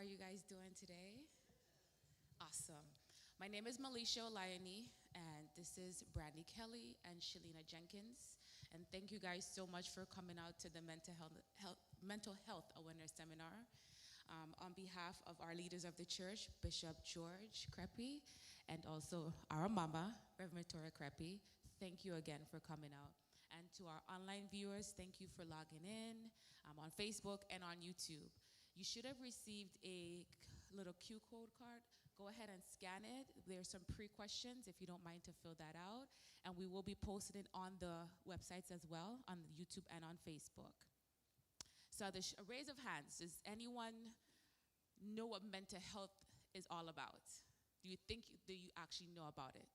are you guys doing today? Awesome. My name is Melisha Oliani, and this is Brandy Kelly and Shalina Jenkins. And thank you guys so much for coming out to the Mental Health Awareness Seminar. On behalf of our leaders of the church, Bishop George Creppy, and also our mama, Reverend Victoria Creppy, thank you again for coming out. And to our online viewers, thank you for logging in on Facebook and on YouTube. You should have received a little Q code card. Go ahead and scan it. There's some pre-questions if you don't mind to fill that out. And we will be posting it on the websites as well, on YouTube and on Facebook. So a raise of hands, does anyone know what mental health is all about? Do you actually know about it?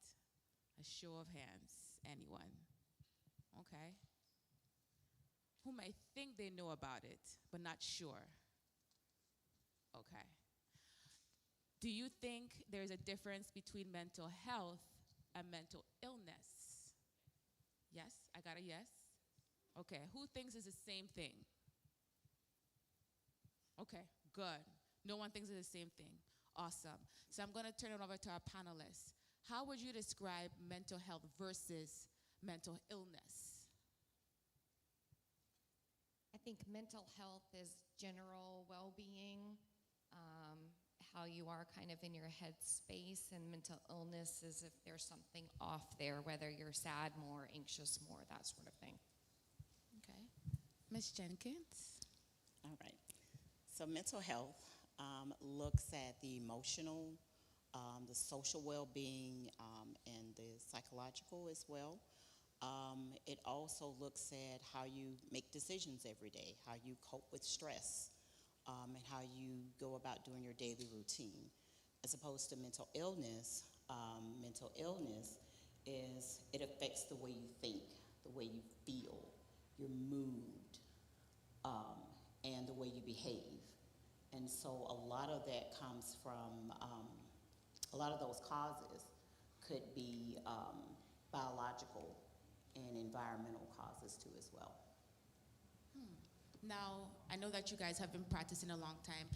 A show of hands, anyone? Okay. Who might think they know about it, but not sure? Okay. Do you think there's a difference between mental health and mental illness? Yes, I got a yes. Okay, who thinks it's the same thing? Okay, good. No one thinks it's the same thing. Awesome. So I'm going to turn it over to our panelists. How would you describe mental health versus mental illness? I think mental health is general well-being, how you are kind of in your head space, and mental illness is if there's something off there, whether you're sad more, anxious more, that sort of thing. Okay. Ms. Jenkins? All right. So mental health looks at the emotional, the social well-being, and the psychological as well. It also looks at how you make decisions every day, how you cope with stress, and how you go about doing your daily routine. As opposed to mental illness is it affects the way you think, the way you feel, your mood, and the way you behave. And so a lot of that comes from, a lot of those causes could be biological and environmental causes too as well. Now, I know that you guys have been practicing a long time.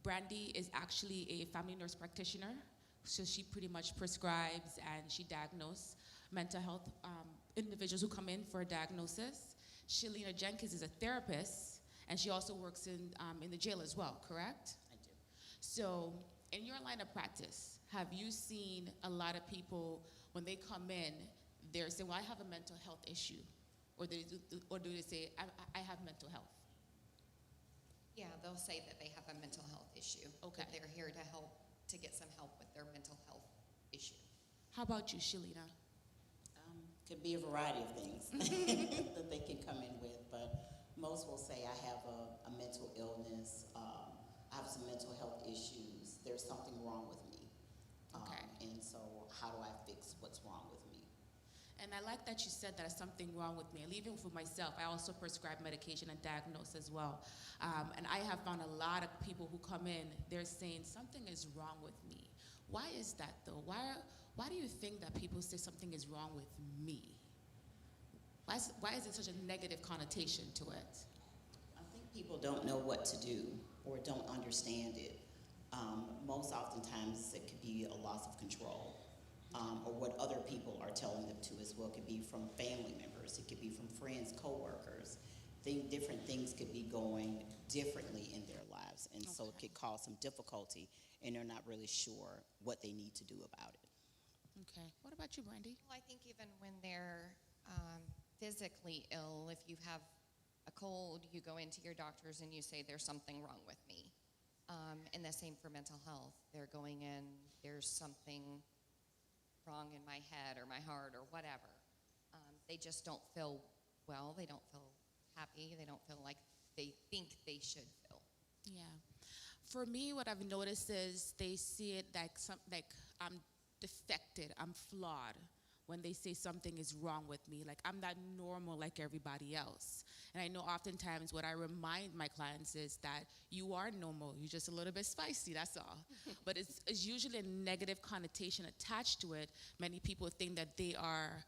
Brandy is actually a family nurse practitioner, so she pretty much prescribes and she diagnoses mental health individuals who come in for a diagnosis. Shalina Jenkins is a therapist, and she also works in the jail as well, correct? I do. So, in your line of practice, have you seen a lot of people, when they come in, they're saying, well, I have a mental health issue? Or do they say, I have mental health? Yeah, they'll say that they have a mental health issue. Okay. That they're here to get some help with their mental health issue. How about you, Shalina? Could be a variety of things that they can come in with, but most will say I have a mental illness, I have some mental health issues, there's something wrong with me. Okay. And so how do I fix what's wrong with me? And I like that you said that there's something wrong with me. And even for myself, I also prescribe medication and diagnose as well. And I have found a lot of people who come in, they're saying something is wrong with me. Why is that though? Why do you think that people say something is wrong with me? Why is it such a negative connotation to it? I think people don't know what to do or don't understand it. Most oftentimes it could be a loss of control. Or what other people are telling them to as well. It could be from family members, it could be from friends, co-workers. Different things could be going differently in their lives, and so it could cause some difficulty, and they're not really sure what they need to do about it. Okay, what about you, Brandy? Well, I think even when they're physically ill, if you have a cold, you go into your doctors and you say there's something wrong with me. And the same for mental health. They're going in, there's something wrong in my head or my heart or whatever. They just don't feel well, they don't feel happy, they don't feel like they think they should feel. Yeah. For me, what I've noticed is they see it like I'm defected, I'm flawed when they say something is wrong with me, like I'm not normal like everybody else. And I know oftentimes what I remind my clients is that you are normal, you're just a little bit spicy, that's all. But it's usually a negative connotation attached to it. Many people think that they are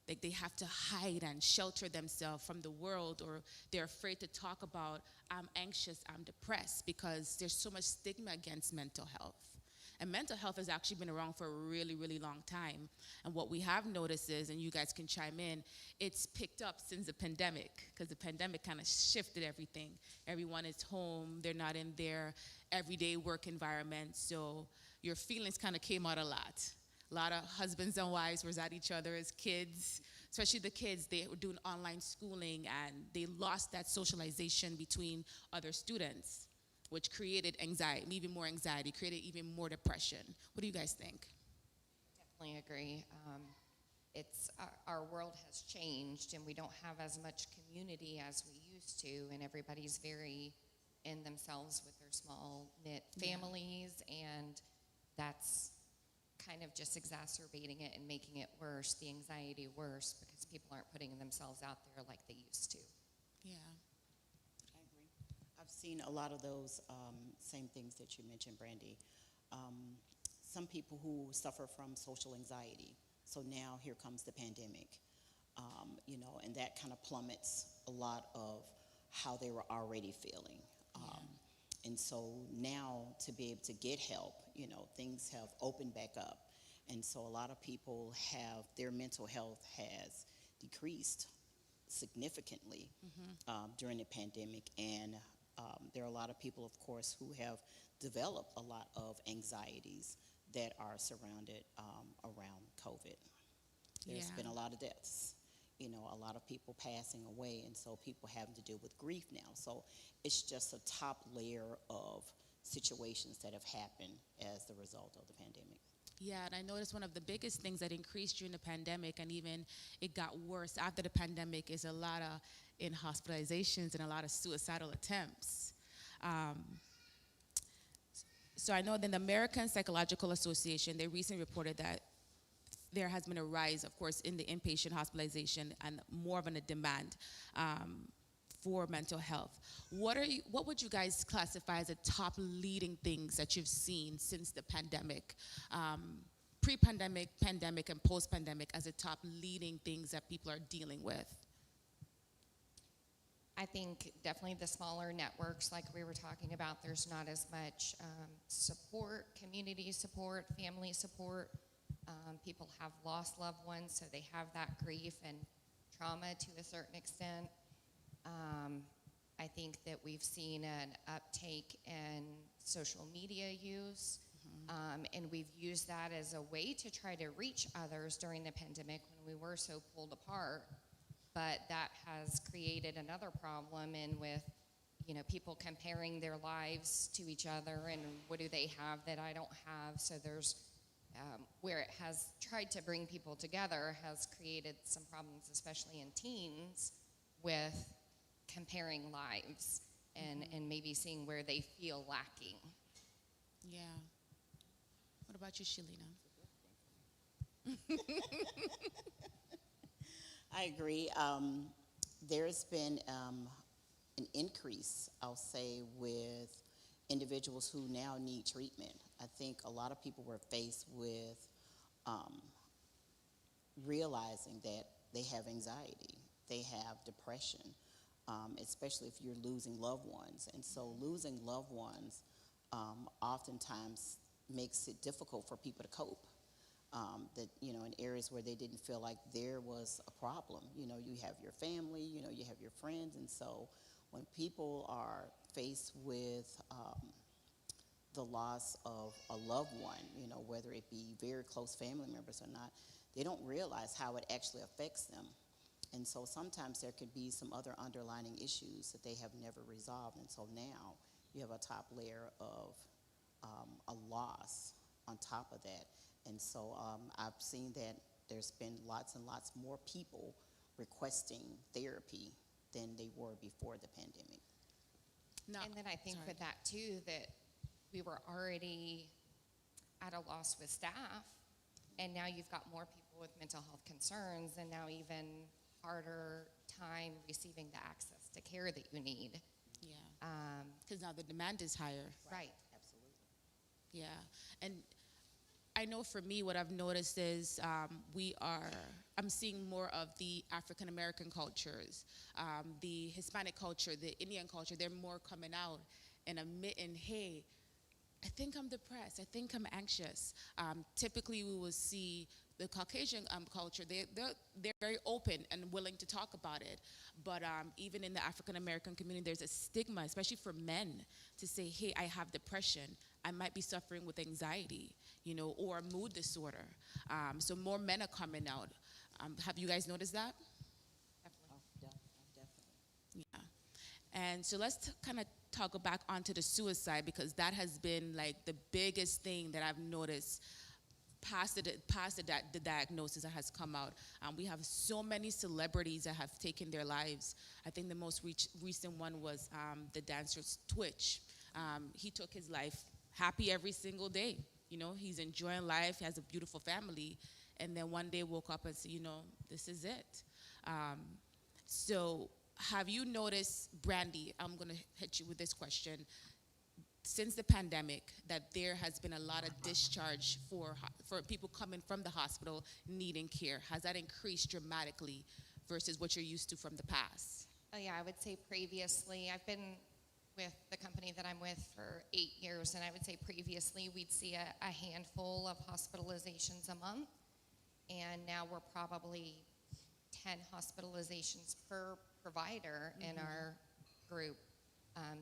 like they have to hide and shelter themselves from the world, or they're afraid to talk about, I'm anxious, I'm depressed, because there's so much stigma against mental health. And mental health has actually been around for a really, really long time. And what we have noticed is, and you guys can chime in, it's picked up since the pandemic, because the pandemic kind of shifted everything. Everyone is home, they're not in their everyday work environment, so your feelings kind of came out a lot. A lot of husbands and wives were at each other as kids, especially the kids. They were doing online schooling, and they lost that socialization between other students, which created anxiety, even more anxiety, created even more depression. What do you guys think? Definitely agree. It's our world has changed, and we don't have as much community as we used to, and everybody's very in themselves with their small knit families, and that's kind of just exacerbating it and making it worse, the anxiety worse, because people aren't putting themselves out there like they used to. Yeah. I agree. I've seen a lot of those same things that you mentioned, Brandy. Some people who suffer from social anxiety. So now here comes the pandemic, and that kind of plummets a lot of how they were already feeling. And so now to be able to get help, things have opened back up. And so a lot of people their mental health has decreased significantly during the pandemic. And there are a lot of people, of course, who have developed a lot of anxieties that are surrounded around COVID. There's been a lot of deaths, a lot of people passing away, and so people having to deal with grief now. So it's just a top layer of situations that have happened as the result of the pandemic. Yeah, and I noticed one of the biggest things that increased during the pandemic, and even it got worse after the pandemic, is a lot of hospitalizations and a lot of suicidal attempts. So I know that the American Psychological Association, they recently reported that there has been a rise, of course, in the inpatient hospitalization and more of a demand for mental health. What would you guys classify as the top leading things that you've seen since the pandemic, pre-pandemic, pandemic, and post-pandemic, as the top leading things that people are dealing with? I think definitely the smaller networks, like we were talking about, there's not as much support, community support, family support. People have lost loved ones, so they have that grief and trauma to a certain extent. I think that we've seen an uptake in social media use, and we've used that as a way to try to reach others during the pandemic when we were so pulled apart. But that has created another problem, and with people comparing their lives to each other, and what do they have that I don't have. So there's where it has tried to bring people together, has created some problems, especially in teens, with comparing lives and maybe seeing where they feel lacking. Yeah. What about you, Shalina? I agree. There's been an increase, I'll say, with individuals who now need treatment. I think a lot of people were faced with realizing that they have anxiety, they have depression, especially if you're losing loved ones. And so losing loved ones oftentimes makes it difficult for people to cope. In areas where they didn't feel like there was a problem. You have your family, you have your friends, and so when people are faced with the loss of a loved one, whether it be very close family members or not, they don't realize how it actually affects them. And so sometimes there could be some other underlying issues that they have never resolved, and so now you have a top layer of a loss on top of that. And so I've seen that there's been lots and lots more people requesting therapy than they were before the pandemic. No, And then I think sorry. with that too, that we were already at a loss with staff, and now you've got more people with mental health concerns, and now even harder time receiving the access to care that you need. Yeah, because now the demand is higher. Right. Absolutely. Yeah, and I know for me, what I've noticed is I'm seeing more of the African American cultures, the Hispanic culture, the Indian culture. They're more coming out and admitting, hey, I think I'm depressed. I think I'm anxious. Typically, we will see the Caucasian culture. They're very open and willing to talk about it. But even in the African American community, there's a stigma, especially for men, to say, "Hey, I have depression. I might be suffering with anxiety, or a mood disorder." So more men are coming out. Have you guys noticed that? Definitely. Yeah. And so let's kind of toggle back onto the suicide, because that has been like the biggest thing that I've noticed past the diagnosis that has come out. We have so many celebrities that have taken their lives. I think the most recent one was the dancer Twitch. He took his life happy every single day. He's enjoying life, he has a beautiful family, and then one day woke up and said, this is it. So have you noticed, Brandy, I'm gonna hit you with this question, since the pandemic, that there has been a lot of discharge for people coming from the hospital needing care? Has that increased dramatically versus what you're used to from the past? Oh yeah, I would say previously, I've been with the company that I'm with for 8 years, and I would say previously we'd see a handful of hospitalizations a month, and now we're probably 10 hospitalizations per provider in our group.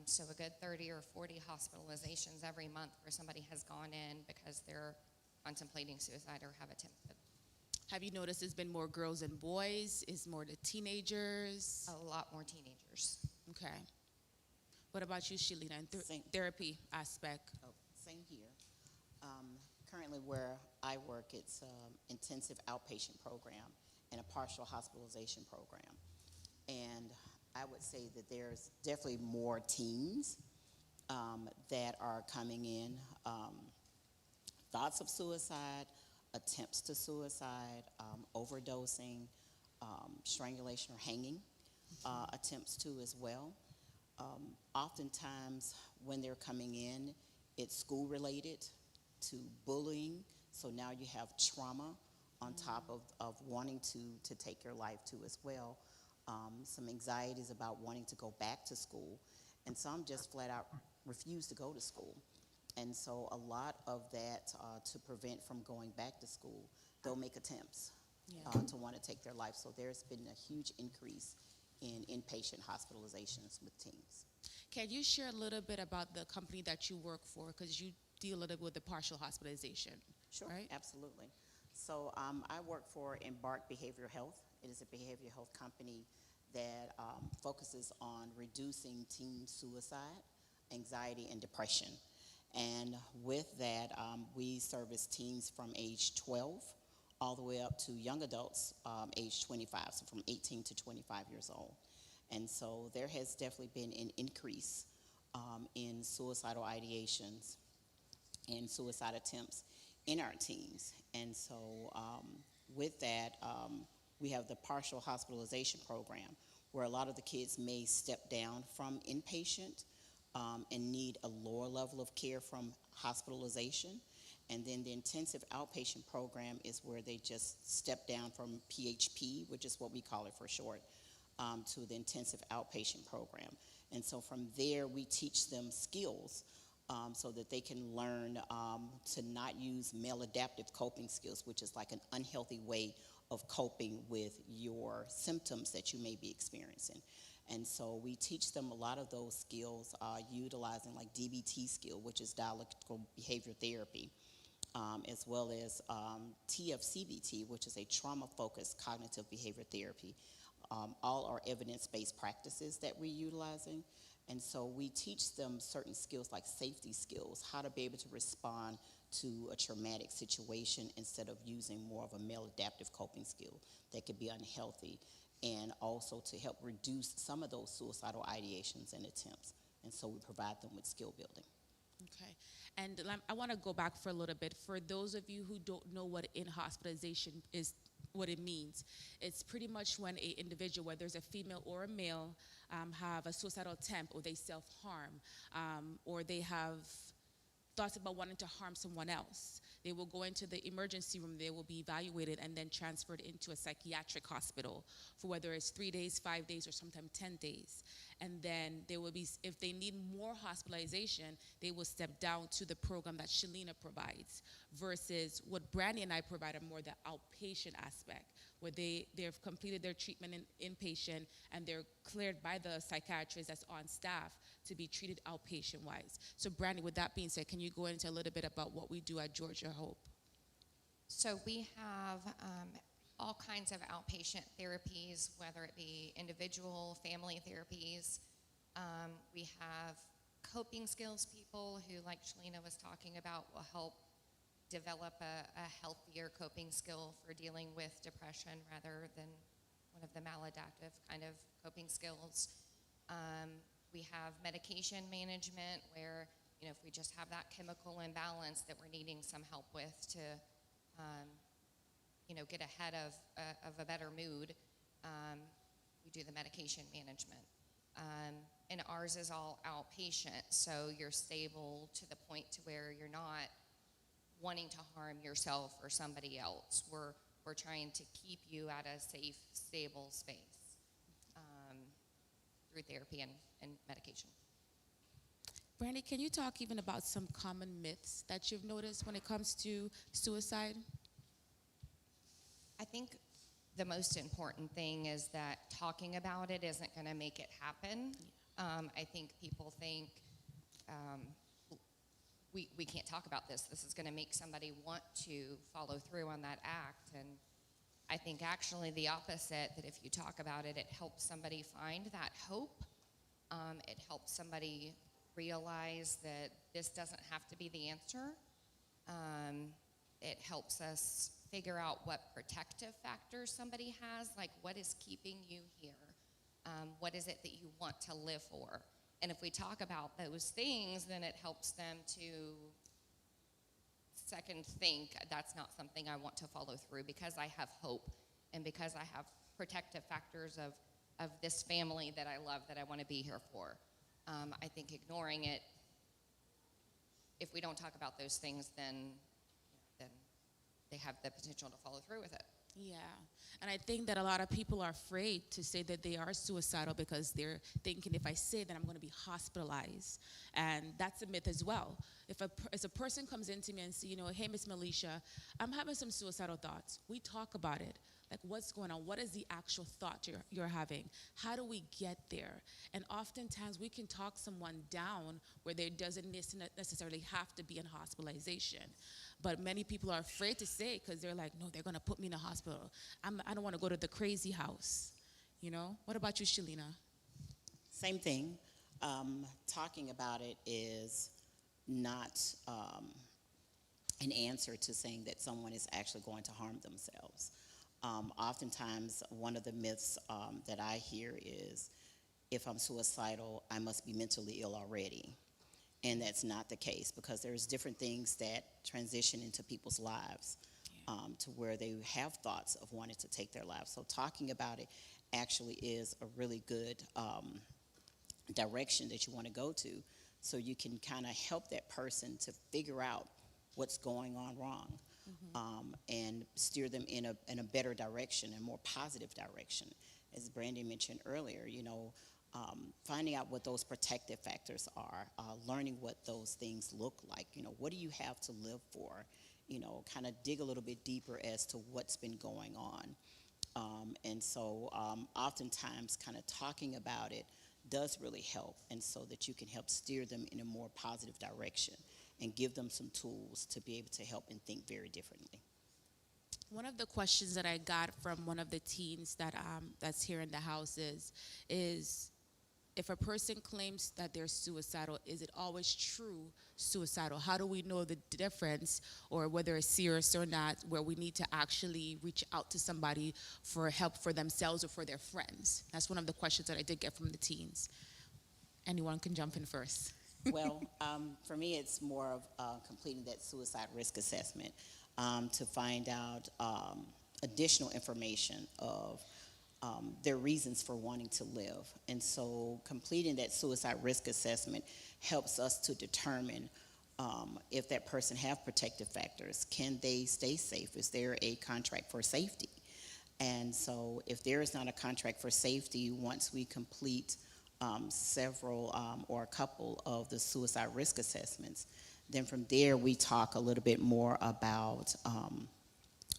So a good 30 or 40 hospitalizations every month where somebody has gone in because they're contemplating suicide or have attempted. Have you noticed there's been more girls and boys? Is more the teenagers? A lot more teenagers. Okay. What about you, Shelina, in Same. therapy aspect? Oh, same here. Currently where I work, it's intensive outpatient program and a partial hospitalization program. And I would say that there's definitely more teens that are coming in. Thoughts of suicide, attempts to suicide, overdosing, strangulation or hanging attempts to as well. Oftentimes when they're coming in, it's school related to bullying. So now you have trauma on top of wanting to take your life too as well. Some anxieties about wanting to go back to school, and some just flat out refuse to go to school. And so a lot of that to prevent from going back to school, they'll make attempts to want to take their life. So there's been a huge increase in inpatient hospitalizations with teens. Can you share a little bit about the company that you work for, because you deal a little bit with the partial hospitalization? Sure, right? absolutely. So I work for Embark Behavioral Health. It is a behavioral health company that focuses on reducing teen suicide, anxiety, and depression. And with that, we service teens from age 12 all the way up to young adults age 25, so from 18 to 25 years old. And so there has definitely been an increase in suicidal ideations and suicide attempts in our teens. And so with that, we have the partial hospitalization program, where a lot of the kids may step down from inpatient and need a lower level of care from hospitalization. And then the intensive outpatient program is where they just step down from PHP, which is what we call it for short, to the intensive outpatient program. And so from there, we teach them skills so that they can learn to not use maladaptive coping skills, which is like an unhealthy way of coping with your symptoms that you may be experiencing. And so we teach them a lot of those skills utilizing like DBT skill, which is dialectical behavior therapy, as well as TFCBT, which is a trauma-focused cognitive behavior therapy. All are evidence-based practices that we're utilizing. And so we teach them certain skills like safety skills, how to be able to respond to a traumatic situation instead of using more of a maladaptive coping skill that could be unhealthy, and also to help reduce some of those suicidal ideations and attempts. And so we provide them with skill building. Okay. And I want to go back for a little bit. For those of you who don't know what in-hospitalization is, what it means, it's pretty much when an individual, whether it's a female or a male, have a suicidal attempt, or they self-harm, or they have thoughts about wanting to harm someone else. They will go into the emergency room, they will be evaluated and then transferred into a psychiatric hospital for whether it's 3 days, 5 days, or sometimes 10 days. And then they will be, if they need more hospitalization, they will step down to the program that Shalina provides, versus what Brandy and I provide are more the outpatient aspect, where they've completed their treatment in inpatient and they're cleared by the psychiatrist that's on staff to be treated outpatient-wise. So Brandy, with that being said, can you go into a little bit about what we do at Georgia Hope? So we have all kinds of outpatient therapies, whether it be individual, family therapies. We have coping skills people who, like Shalina was talking about, will help develop a healthier coping skill for dealing with depression rather than one of the maladaptive kind of coping skills. We have medication management where, if we just have that chemical imbalance that we're needing some help with to, get ahead of a better mood, we do the medication management. And ours is all outpatient, so you're stable to the point to where you're not wanting to harm yourself or somebody else. We're trying to keep you at a safe, stable space through therapy and medication. Brandy, can you talk even about some common myths that you've noticed when it comes to suicide? I think the most important thing is that talking about it isn't going to make it happen. I think people think we can't talk about this. This is going to make somebody want to follow through on that act. And I think actually the opposite, that if you talk about it, it helps somebody find that hope. It helps somebody realize that this doesn't have to be the answer. It helps us figure out what protective factors somebody has, like what is keeping you here? What is it that you want to live for? And if we talk about those things, then it helps them to second think, that's not something I want to follow through because I have hope and because I have protective factors of this family that I love, that I want to be here for. I think ignoring it, if we don't talk about those things, then they have the potential to follow through with it. Yeah, and I think that a lot of people are afraid to say that they are suicidal because they're thinking, if I say that, I'm going to be hospitalized. And that's a myth as well. If a person comes into me and say, hey, Miss Melisha, I'm having some suicidal thoughts, we talk about it. Like, what's going on? What is the actual thought you're having? How do we get there? And oftentimes we can talk someone down where there doesn't necessarily have to be in hospitalization. But many people are afraid to say because they're like, no, they're going to put me in a hospital. I don't want to go to the crazy house. What about you, Shalina? Same thing. Talking about it is not an answer to saying that someone is actually going to harm themselves. Oftentimes, one of the myths that I hear is, if I'm suicidal, I must be mentally ill already. And that's not the case, because there's different things that transition into people's lives to where they have thoughts of wanting to take their lives. So talking about it actually is a really good direction that you want to go to, so you can kind of help that person to figure out what's going on wrong. And steer them in a better direction, a more positive direction. As Brandy mentioned earlier, finding out what those protective factors are, learning what those things look like. What do you have to live for? Kind of dig a little bit deeper as to what's been going on. And so oftentimes kind of talking about it does really help, and so that you can help steer them in a more positive direction and give them some tools to be able to help and think very differently. One of the questions that I got from one of the teens that's here in the house is if a person claims that they're suicidal, is it always true suicidal? How do we know the difference, or whether it's serious or not, where we need to actually reach out to somebody for help for themselves or for their friends? That's one of the questions that I did get from the teens. Anyone can jump in first. Well, for me, it's more of completing that suicide risk assessment to find out additional information of their reasons for wanting to live. And so completing that suicide risk assessment helps us to determine if that person have protective factors, can they stay safe? Is there a contract for safety? And so if there is not a contract for safety, once we complete several or a couple of the suicide risk assessments, then from there we talk a little bit more about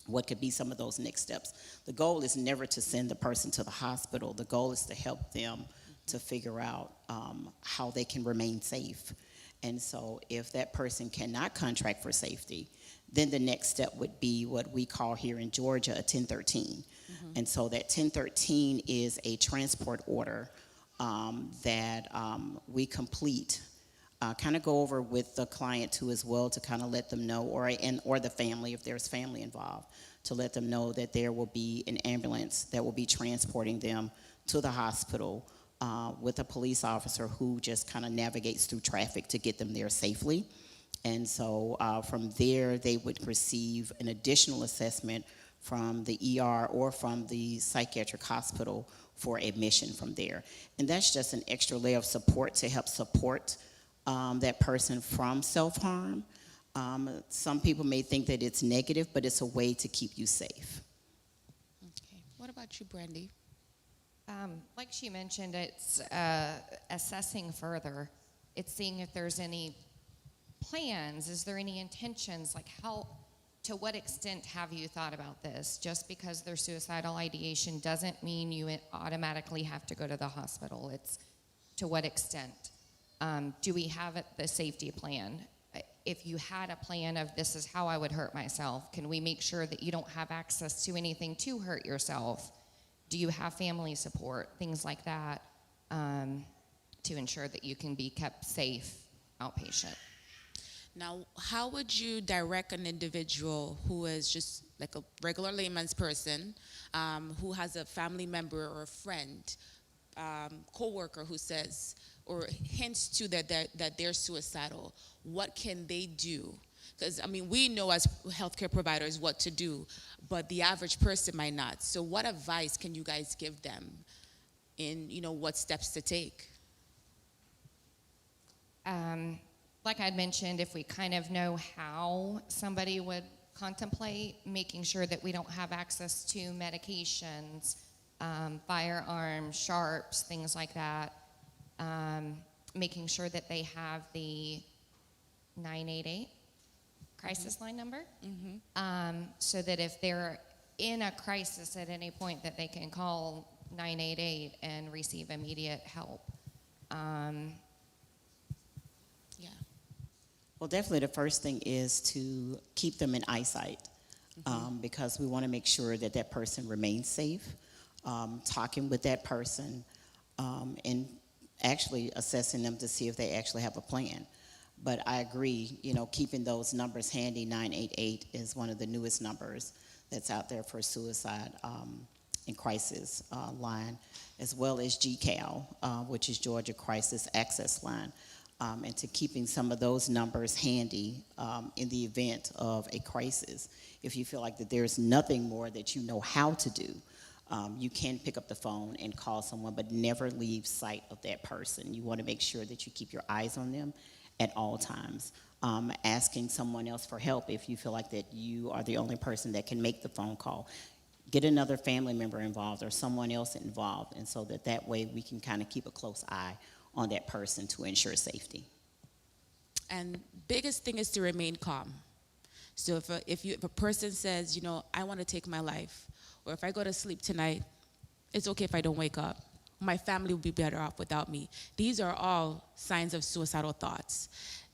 what could be some of those next steps. The goal is never to send the person to the hospital. The goal is to help them to figure out how they can remain safe. And so if that person cannot contract for safety, then the next step would be what we call here in Georgia a 1013. And so that 1013 is a transport order that we complete, kind of go over with the client too as well, to kind of let them know, or the family, if there's family involved, to let them know that there will be an ambulance that will be transporting them to the hospital with a police officer who just kind of navigates through traffic to get them there safely. And so from there, they would receive an additional assessment from the ER or from the psychiatric hospital for admission from there. And that's just an extra layer of support to help support that person from self-harm. Some people may think that it's negative, but it's a way to keep you safe. Okay. What about you, Brandy? Like she mentioned, it's assessing further. It's seeing if there's any plans. Is there any intentions? Like to what extent have you thought about this? Just because there's suicidal ideation doesn't mean you automatically have to go to the hospital. It's to what extent. Do we have the safety plan? If you had a plan of this is how I would hurt myself, can we make sure that you don't have access to anything to hurt yourself? Do you have family support? Things like that, to ensure that you can be kept safe outpatient. Now, how would you direct an individual who is just like a regular layman's person, who has a family member or a friend, coworker who says or hints to that they're suicidal? What can they do? Because, I mean, we know as healthcare providers what to do, but the average person might not. So what advice can you guys give them in, what steps to take? Like I'd mentioned, if we kind of know how somebody would contemplate, making sure that we don't have access to medications, firearms, sharps, things like that, making sure that they have the 988 crisis line number, so that if they're in a crisis at any point that they can call 988 and receive immediate help. Well, definitely the first thing is to keep them in eyesight, because we want to make sure that that person remains safe, talking with that person, and actually assessing them to see if they actually have a plan. But I agree, keeping those numbers handy. 988 is one of the newest numbers that's out there for suicide and crisis line, as well as GCAL, which is Georgia Crisis Access Line. And to keeping some of those numbers handy in the event of a crisis. If you feel like that there's nothing more that you know how to do, you can pick up the phone and call someone, but never leave sight of that person. You want to make sure that you keep your eyes on them at all times. Asking someone else for help if you feel like that you are the only person that can make the phone call. Get another family member involved or someone else involved, and so that way we can kind of keep a close eye on that person to ensure safety. And biggest thing is to remain calm. So if a person says, I want to take my life, or if I go to sleep tonight, it's okay if I don't wake up. My family will be better off without me. These are all signs of suicidal thoughts.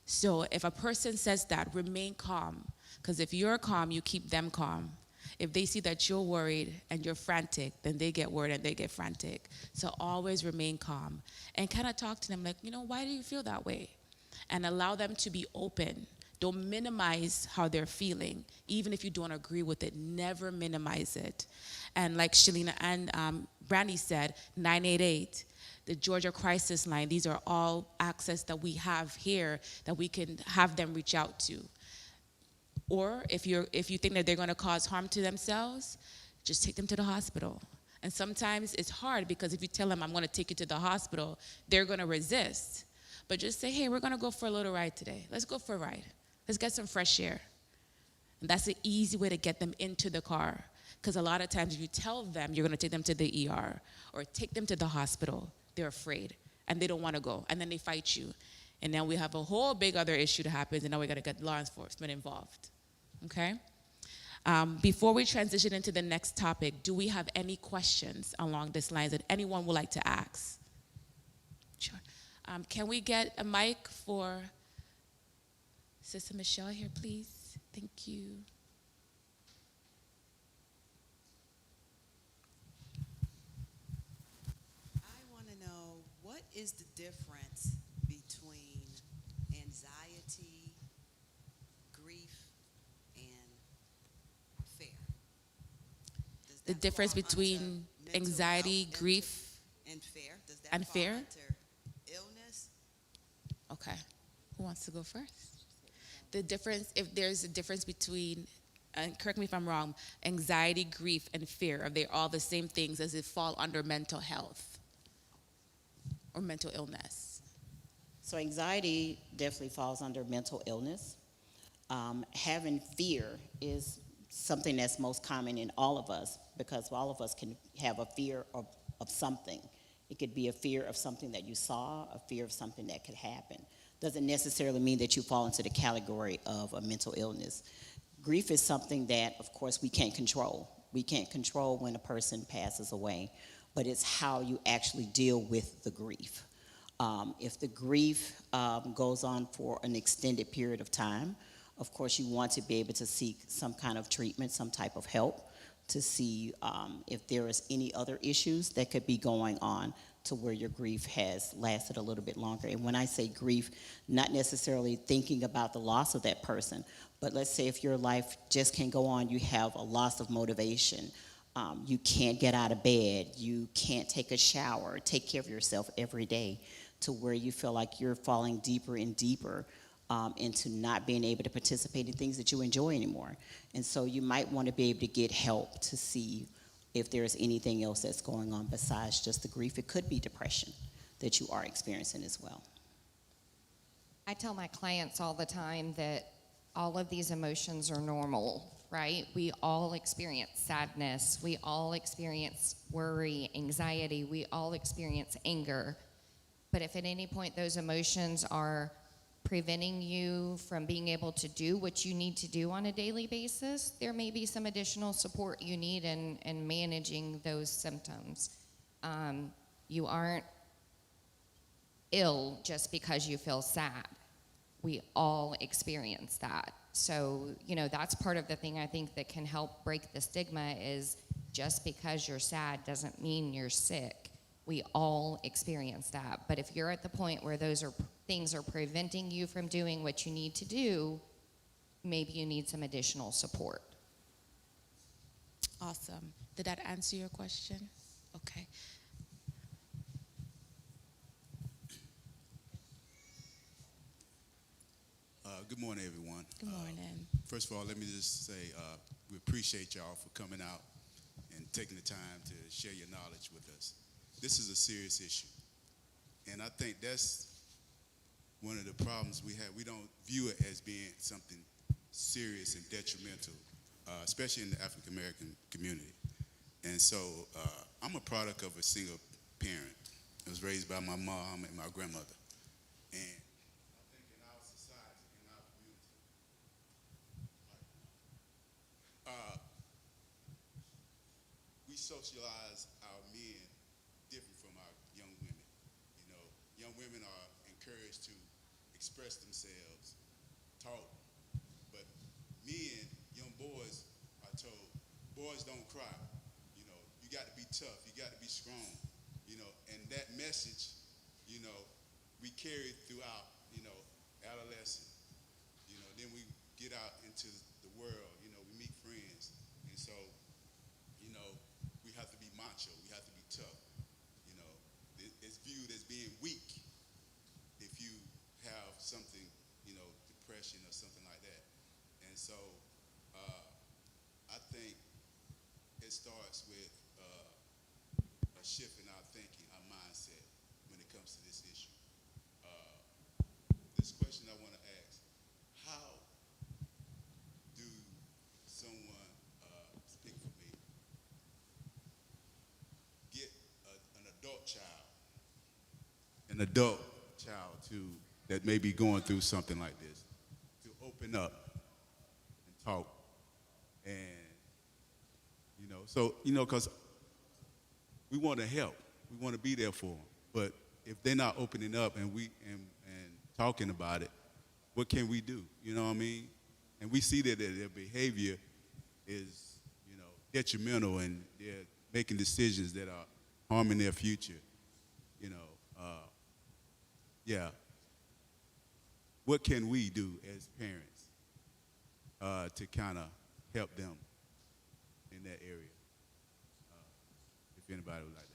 So if a person says that, remain calm. Because if you're calm, you keep them calm. If they see that you're worried and you're frantic, then they get worried and they get frantic. So always remain calm and kind of talk to them like, why do you feel that way? And allow them to be open. Don't minimize how they're feeling. Even if you don't agree with it, never minimize it. And like Shalina and Brandy said, 988, the Georgia Crisis Line, these are all access that we have here that we can have them reach out to. Or if you think that they're going to cause harm to themselves, just take them to the hospital. And sometimes it's hard because if you tell them, I'm going to take you to the hospital, they're going to resist. but just say, hey, we're gonna go for a little ride today. Let's go for a ride. Let's get some fresh air. And that's an easy way to get them into the car. Because a lot of times if you tell them you're gonna take them to the ER or take them to the hospital, they're afraid and they don't wanna go. And then they fight you. And then we have a whole big other issue that happens, and now we gotta get law enforcement involved, okay? Before we transition into the next topic, do we have any questions along this lines that anyone would like to ask? Sure. Can we get a mic for Sister Michelle here, please? Thank you. I want to know, what is the difference between anxiety, grief, and fear? Does The that difference fall under between mental anxiety, health, grief, and fear? Does that and fall fear? under illness? Okay. Who wants to go first? The difference, if there's a difference between, and correct me if I'm wrong, anxiety, grief, and fear, are they all the same things? Does it fall under mental health or mental illness? So anxiety definitely falls under mental illness. Having fear is something that's most common in all of us, because all of us can have a fear of something. It could be a fear of something that you saw, a fear of something that could happen. Doesn't necessarily mean that you fall into the category of a mental illness. Grief is something that, of course, we can't control. We can't control when a person passes away, but it's how you actually deal with the grief. If the grief goes on for an extended period of time, of course, you want to be able to seek some kind of treatment, some type of help, to see if there is any other issues that could be going on to where your grief has lasted a little bit longer. And when I say grief, not necessarily thinking about the loss of that person, but let's say if your life just can't go on, you have a loss of motivation, you can't get out of bed, you can't take a shower, take care of yourself every day, to where you feel like you're falling deeper and deeper into not being able to participate in things that you enjoy anymore. And so you might want to be able to get help to see if there's anything else that's going on besides just the grief. It could be depression that you are experiencing as well. I tell my clients all the time that all of these emotions are normal, right? We all experience sadness. We all experience worry, anxiety. We all experience anger. But if at any point those emotions are preventing you from being able to do what you need to do on a daily basis, there may be some additional support you need in managing those symptoms. You aren't ill just because you feel sad. We all experience that. So, that's part of the thing I think that can help break the stigma is just because you're sad doesn't mean you're sick. We all experience that. But if you're at the point where those things are preventing you from doing what you need to do, maybe you need some additional support. Awesome. Did that answer your question? Okay. Good morning, everyone. Good morning. First of all, let me just say we appreciate y'all for coming out and taking the time to share your knowledge with us. This is a serious issue, and I think that's one of the problems we have. We don't view it as being something serious and detrimental, especially in the African American community. And so I'm a product of a single parent. I was raised by my mom and my grandmother. And I think in our society, in our community, we socialize our men different from our young women. Young women are encouraged to express themselves, talk, but men, young boys, are told, boys don't cry. You got to be tough, you got to be strong. And that message, we carry throughout, adolescence. Then we get out into the world, we meet friends. And so, we have to be macho, we have to be tough. It's viewed as being weak if you have something, depression or something like that. And so, I think it starts with a shift in our thinking, our mindset when it comes to this issue. I want to ask: how do someone, speak for me, get an adult child that may be going through something like this to open up and talk, and because we want to help, we want to be there for them, but if they're not opening up and talking about it, what can we do? You know what I mean? And we see that their behavior is, detrimental, and they're making decisions that are harming their future. Yeah. What can we do as parents to kind of help them in that area? If anybody would like that.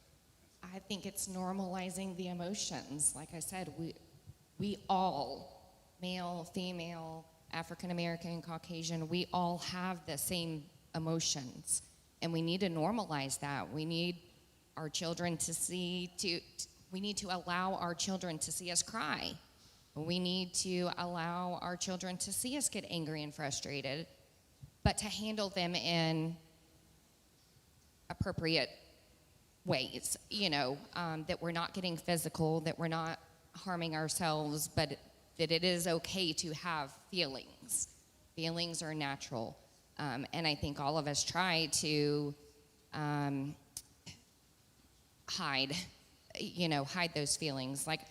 I think it's normalizing the emotions. Like I said, we all, male, female, African American, Caucasian, we all have the same emotions, and we need to normalize that. We need our children we need to allow our children to see us cry. We need to allow our children to see us get angry and frustrated, but to handle them in appropriate ways, that we're not getting physical, that we're not harming ourselves, but that it is okay to have feelings. Feelings are natural. And I think all of us try to hide those feelings. Like,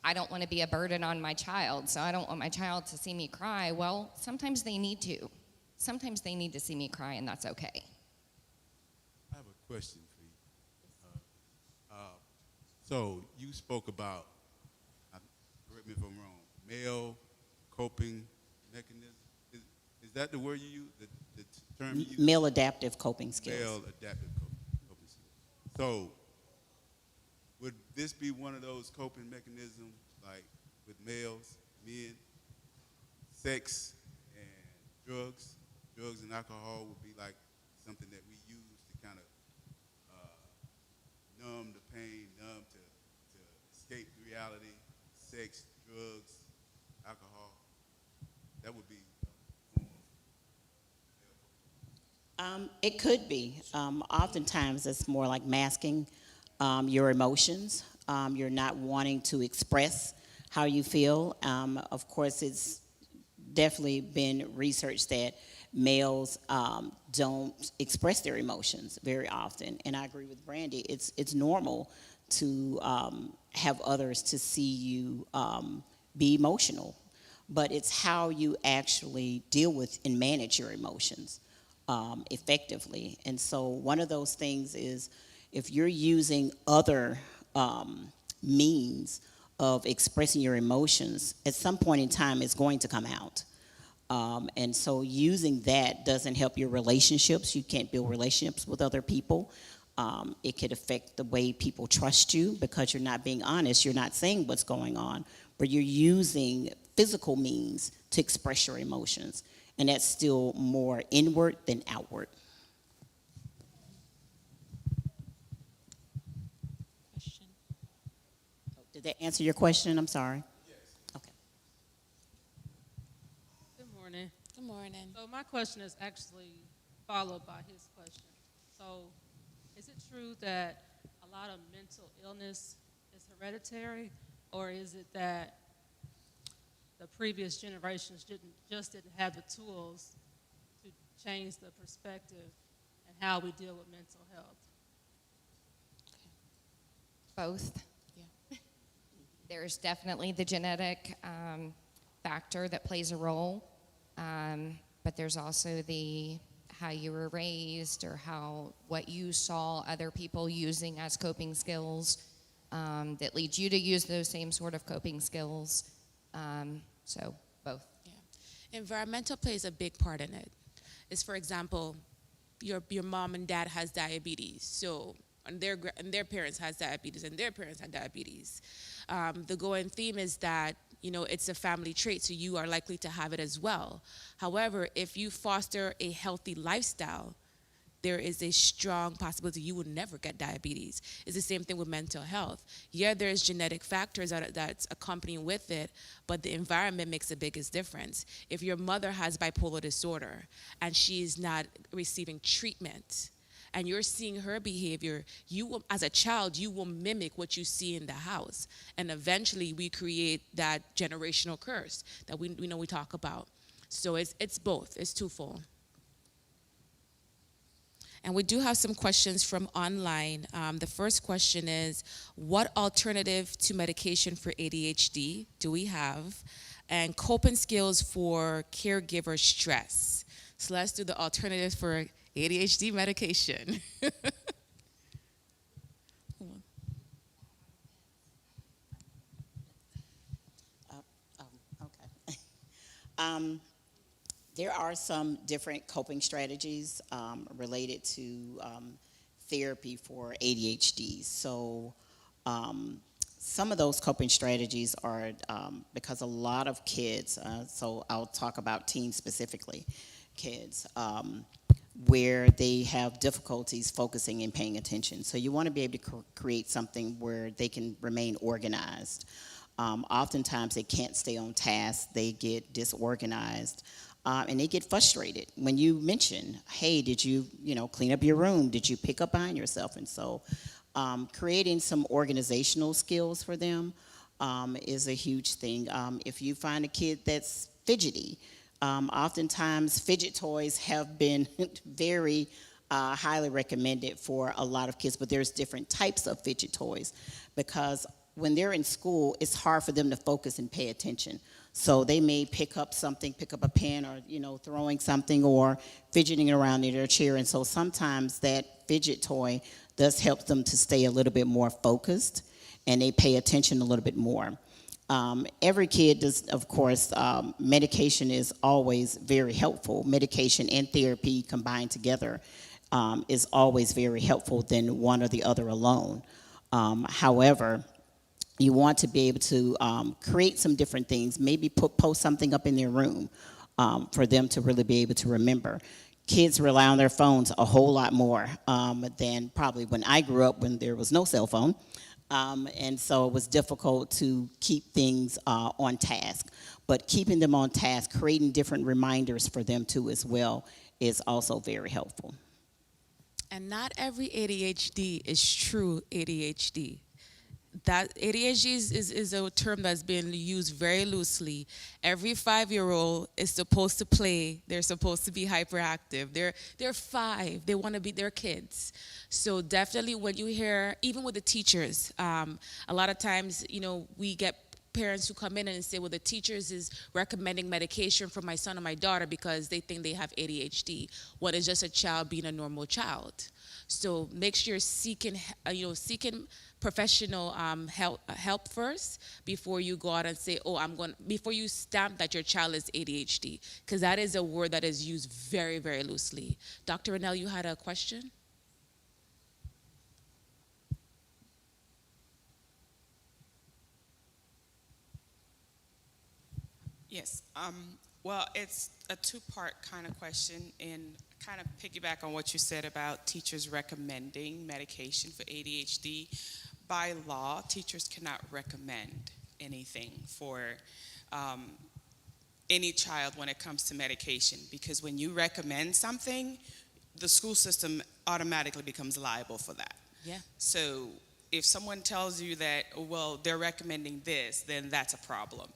I don't want to be a burden on my child, so I don't want my child to see me cry. Well, sometimes they need to. Sometimes they need to see me cry, and that's okay. I have a question for you. So you spoke about, correct me if I'm wrong, male coping mechanism. Is that the word you use? The term you use? Male adaptive coping skills. Male adaptive coping skills. So would this be one of those coping mechanisms, like with males, men, sex and drugs? Drugs and alcohol would be like something that we use to kind of numb the pain, numb to escape reality. Sex, drugs, alcohol. That would be a form of It could be. Oftentimes, it's more like masking your emotions. You're not wanting to express how you feel. Of course, it's definitely been researched that males don't express their emotions very often. And I agree with Brandy. It's normal to have others to see you be emotional. But it's how you actually deal with and manage your emotions effectively. And so one of those things is, if you're using other means of expressing your emotions, at some point in time it's going to come out. And so using that doesn't help your relationships. You can't build relationships with other people. It could affect the way people trust you because you're not being honest. You're not saying what's going on, but you're using physical means to express your emotions. And that's still more inward than outward. Question. Did that answer your question? I'm sorry. Yes. Okay. Good morning. Good morning. So my question is actually followed by his question. So is it true that a lot of mental illness is hereditary, or is it that the previous generations didn't have the tools to change the perspective and how we deal with mental health? Both. Yeah. There's definitely the genetic factor that plays a role, but there's also how you were raised, or what you saw other people using as coping skills that leads you to use those same sort of coping skills. So both. Yeah. Environmental plays a big part in it. Is, for example, your mom and dad has diabetes, so and their parents has diabetes, and their parents had diabetes. The going theme is that it's a family trait, so you are likely to have it as well. However, if you foster a healthy lifestyle, there is a strong possibility you will never get diabetes. It's the same thing with mental health. Yeah, there's genetic factors that's accompanying with it, but the environment makes the biggest difference. If your mother has bipolar disorder and she is not receiving treatment, and you're seeing her behavior, you will, as a child, you will mimic what you see in the house. And eventually we create that generational curse that we know we talk about. So it's both, it's twofold. And we do have some questions from online. The first question is, what alternative to medication for ADHD do we have? And coping skills for caregiver stress. So let's do the alternatives for ADHD medication. Okay. There are some different coping strategies related to therapy for ADHD. So some of those coping strategies are because a lot of kids, so I'll talk about teens specifically, kids, where they have difficulties focusing and paying attention. So you want to be able to create something where they can remain organized. Oftentimes they can't stay on task, they get disorganized, and they get frustrated when you mention, hey, did you clean up your room? Did you pick up behind yourself? And so creating some organizational skills for them is a huge thing. If you find a kid that's fidgety, oftentimes fidget toys have been very highly recommended for a lot of kids, but there's different types of fidget toys because when they're in school, it's hard for them to focus and pay attention. So they may pick up something, pick up a pen or, throwing something or fidgeting around in their chair. And so sometimes that fidget toy does help them to stay a little bit more focused and they pay attention a little bit more. Every kid does, of course, medication is always very helpful. Medication and therapy combined together is always very helpful than one or the other alone. However, you want to be able to create some different things, maybe post something up in their room for them to really be able to remember. Kids rely on their phones a whole lot more than probably when I grew up when there was no cell phone. And so it was difficult to keep things on task. But keeping them on task, creating different reminders for them too as well is also very helpful. And not every ADHD is true ADHD. That ADHD is a term that's been used very loosely. Every 5-year-old is supposed to play. They're supposed to be hyperactive. They're 5. They want to be their kids. So definitely when you hear, even with the teachers, a lot of times, we get parents who come in and say, well, the teachers is recommending medication for my son or my daughter because they think they have ADHD. What is just a child being a normal child? So make sure you're seeking professional help first before you go out and say, before you stamp that your child is ADHD, because that is a word that is used very, very loosely. Dr. Rennell, you had a question? Yes. Well, it's a two-part kind of question, and kind of piggyback on what you said about teachers recommending medication for ADHD. By law, teachers cannot recommend anything for any child when it comes to medication, because when you recommend something, the school system automatically becomes liable for that. Yeah. So if someone tells you that, well, they're recommending this, then that's a problem.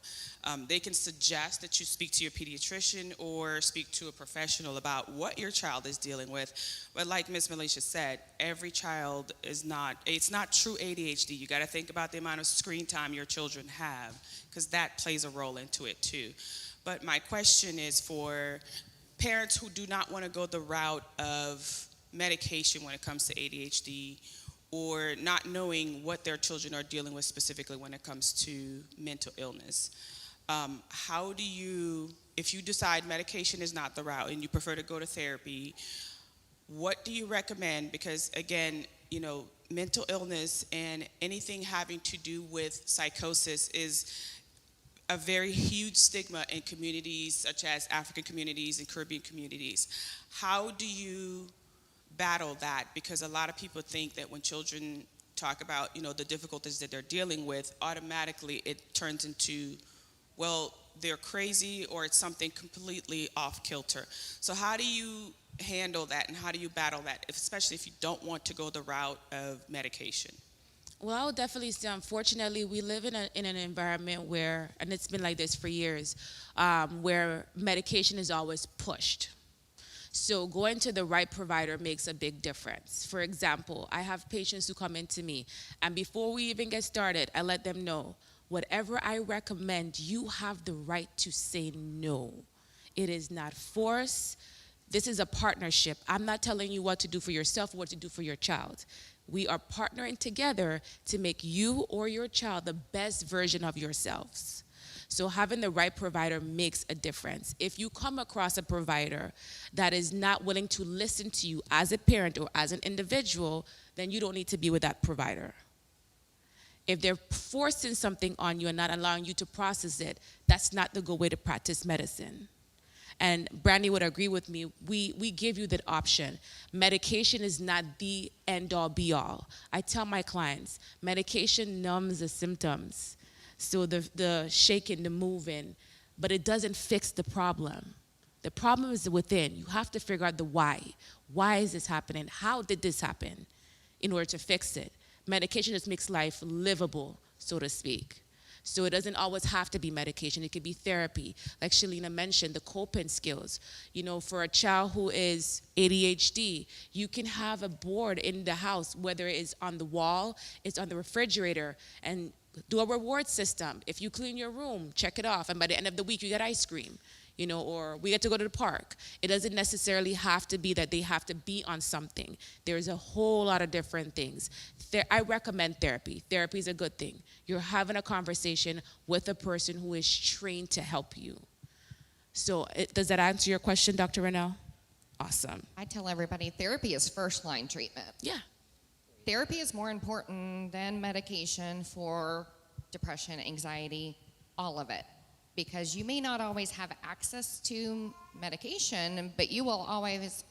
They can suggest that you speak to your pediatrician or speak to a professional about what your child is dealing with. But like Ms. Malisha said, every child it's not true ADHD. You got to think about the amount of screen time your children have, because that plays a role into it too. But my question is for parents who do not want to go the route of medication when it comes to ADHD, or not knowing what their children are dealing with specifically when it comes to mental illness. How do you, if you decide medication is not the route and you prefer to go to therapy, what do you recommend? Because again, mental illness and anything having to do with psychosis is a very huge stigma in communities such as African communities and Caribbean communities. How do you battle that? Because a lot of people think that when children talk about, the difficulties that they're dealing with, automatically it turns into, well, they're crazy or it's something completely off kilter. So how do you handle that and how do you battle that, especially if you don't want to go the route of medication? Well, I would definitely say, unfortunately, we live in an environment where, and it's been like this for years, where medication is always pushed. So going to the right provider makes a big difference. For example, I have patients who come into me, and before we even get started, I let them know, whatever I recommend, you have the right to say no. It is not force. This is a partnership. I'm not telling you what to do for yourself or what to do for your child. We are partnering together to make you or your child the best version of yourselves. So having the right provider makes a difference. If you come across a provider that is not willing to listen to you as a parent or as an individual, then you don't need to be with that provider. If they're forcing something on you and not allowing you to process it, that's not the good way to practice medicine. And Brandy would agree with me, we give you that option. Medication is not the end-all, be-all. I tell my clients, medication numbs the symptoms. So the shaking, the moving, but it doesn't fix the problem. The problem is within. You have to figure out the why. Why is this happening? How did this happen in order to fix it? Medication just makes life livable, so to speak. So it doesn't always have to be medication. It could be therapy. Like Shalina mentioned, the coping skills. For a child who is ADHD, you can have a board in the house, whether it's on the wall, it's on the refrigerator, and do a reward system. If you clean your room, check it off, and by the end of the week, you get ice cream. Or we get to go to the park. It doesn't necessarily have to be that they have to be on something. There's a whole lot of different things. I recommend therapy. Therapy is a good thing. You're having a conversation with a person who is trained to help you. So does that answer your question, Dr. Rennell? Awesome. I tell everybody therapy is first line treatment. Yeah. Therapy is more important than medication for depression, anxiety, all of it. Because you may not always have access to medication, but you will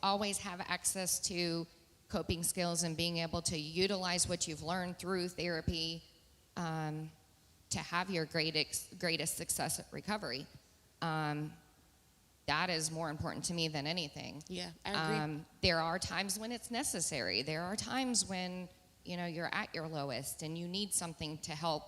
always have access to coping skills and being able to utilize what you've learned through therapy to have your greatest success at recovery. That is more important to me than anything. Yeah, I agree. There are times when it's necessary. There are times when you're at your lowest and you need something to help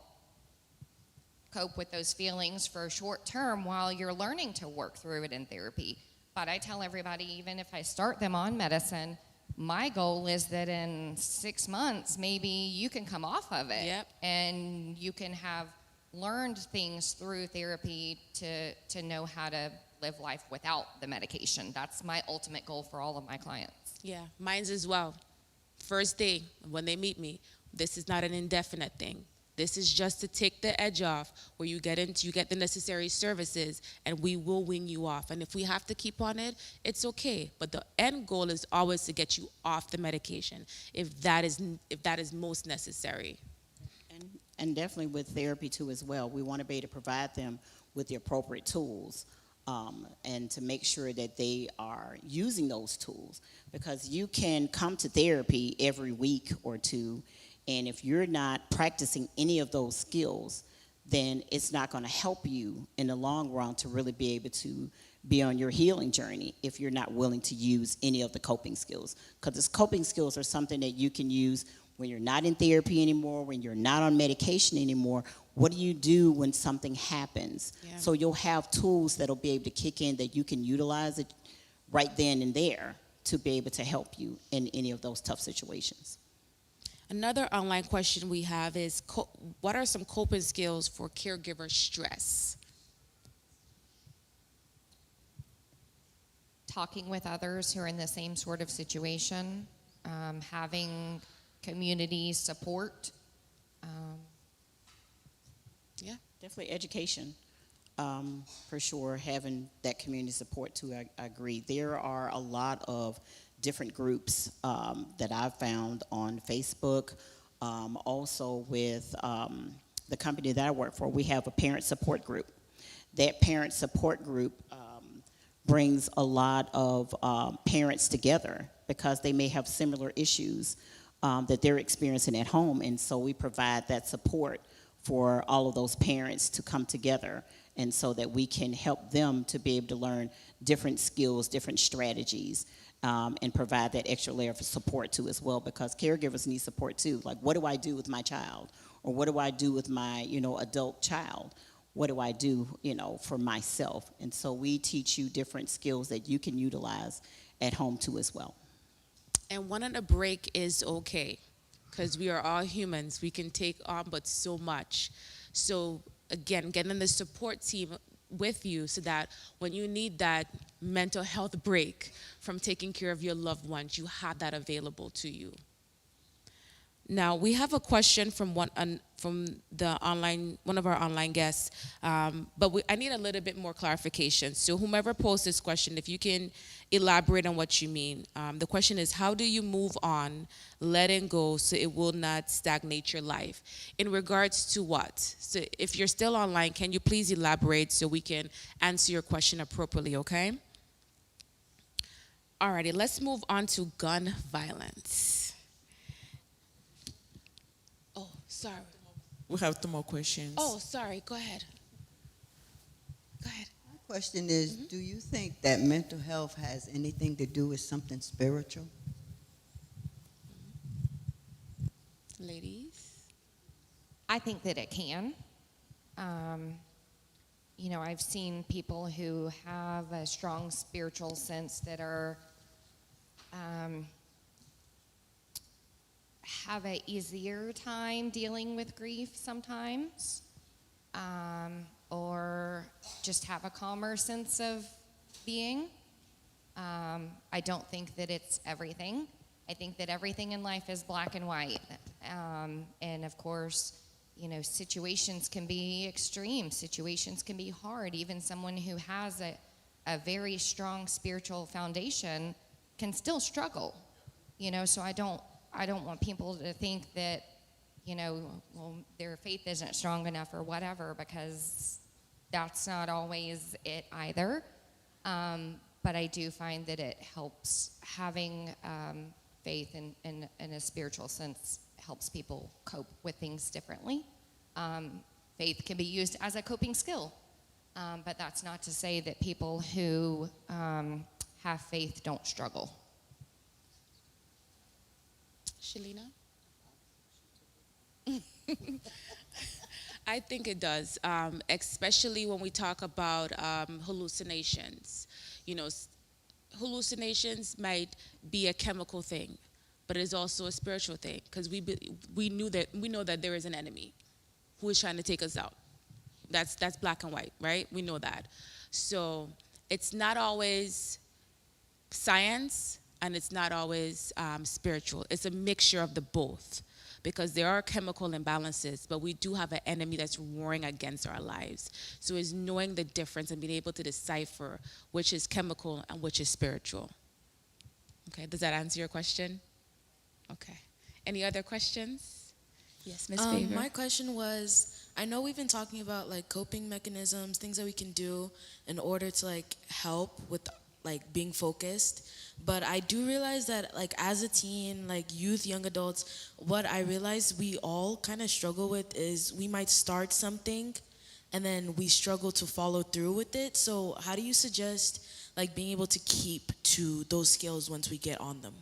cope with those feelings for a short term while you're learning to work through it in therapy. But I tell everybody, even if I start them on medicine, my goal is that in 6 months, maybe you can come off of it. Yep. And you can have learned things through therapy to know how to live life without the medication. That's my ultimate goal for all of my clients. Yeah, mine's as well. First day, when they meet me, this is not an indefinite thing. This is just to take the edge off, where you get the necessary services, and we will wean you off. And if we have to keep on it, it's okay. But the end goal is always to get you off the medication, if that is most necessary. And definitely with therapy too as well. We want to be able to provide them with the appropriate tools and to make sure that they are using those tools. Because you can come to therapy every week or two, and if you're not practicing any of those skills, then it's not going to help you in the long run to really be able to be on your healing journey if you're not willing to use any of the coping skills. Because the coping skills are something that you can use when you're not in therapy anymore, when you're not on medication anymore. What do you do when something happens? Yeah. So So you'll have tools that'll be able to kick in that you can utilize it right then and there to be able to help you in any of those tough situations. Another online question we have is, what are some coping skills for caregiver stress? Talking with others who are in the same sort of situation, having community support. Yeah. Definitely education, for sure, having that community support too, I agree. There are a lot of different groups that I've found on Facebook, also with the company that I work for. We have a parent support group. That parent support group brings a lot of parents together, because they may have similar issues that they're experiencing at home. And so we provide that support for all of those parents to come together, and so that we can help them to be able to learn different skills, different strategies, and provide that extra layer of support too as well, because caregivers need support too. Like, what do I do with my child? Or what do I do with my, adult child? What do I do, for myself? And so we teach you different skills that you can utilize at home too as well. And wanting a break is okay, because we are all humans. We can take on but so much. So again, getting the support team with you so that when you need that mental health break from taking care of your loved ones, you have that available to you. Now, we have a question from one of our online guests, but I need a little bit more clarification. So whomever posed this question, if you can elaborate on what you mean. The question is, how do you move on, letting go so it will not stagnate your life? In regards to what? So if you're still online, can you please elaborate so we can answer your question appropriately, okay? Alrighty, let's move on to gun violence. Oh, sorry. We have 2 more questions. Oh, sorry. Go ahead. Go ahead. My question is, do you think that mental health has anything to do with something spiritual? Ladies? I think that it can. I've seen people who have a strong spiritual sense that are have an easier time dealing with grief sometimes, or just have a calmer sense of being. I don't think that it's everything. I think that everything in life is black and white. And of course, situations can be extreme. Situations can be hard. Even someone who has a very strong spiritual foundation can still struggle. So I don't want people to think that, their faith isn't strong enough or whatever, because that's not always it either. But I do find that it helps having faith in a spiritual sense helps people cope with things differently. Faith can be used as a coping skill, but that's not to say that people who have faith don't struggle. Shalina? I think it does, especially when we talk about hallucinations. Hallucinations might be a chemical thing, but it is also a spiritual thing, because we know that there is an enemy who is trying to take us out. That's black and white, right? We know that. So it's not always science, and it's not always spiritual. It's a mixture of the both, because there are chemical imbalances, but we do have an enemy that's warring against our lives. So it's knowing the difference and being able to decipher which is chemical and which is spiritual. Okay, does that answer your question? Okay. Any other questions? Yes, Ms. Favor. My question was, I know we've been talking about like coping mechanisms, things that we can do in order to like help with like being focused. But I do realize that like as a teen, like youth, young adults, what I realize we all kind of struggle with is we might start something and then we struggle to follow through with it. So how do you suggest like being able to keep to those skills once we get on them?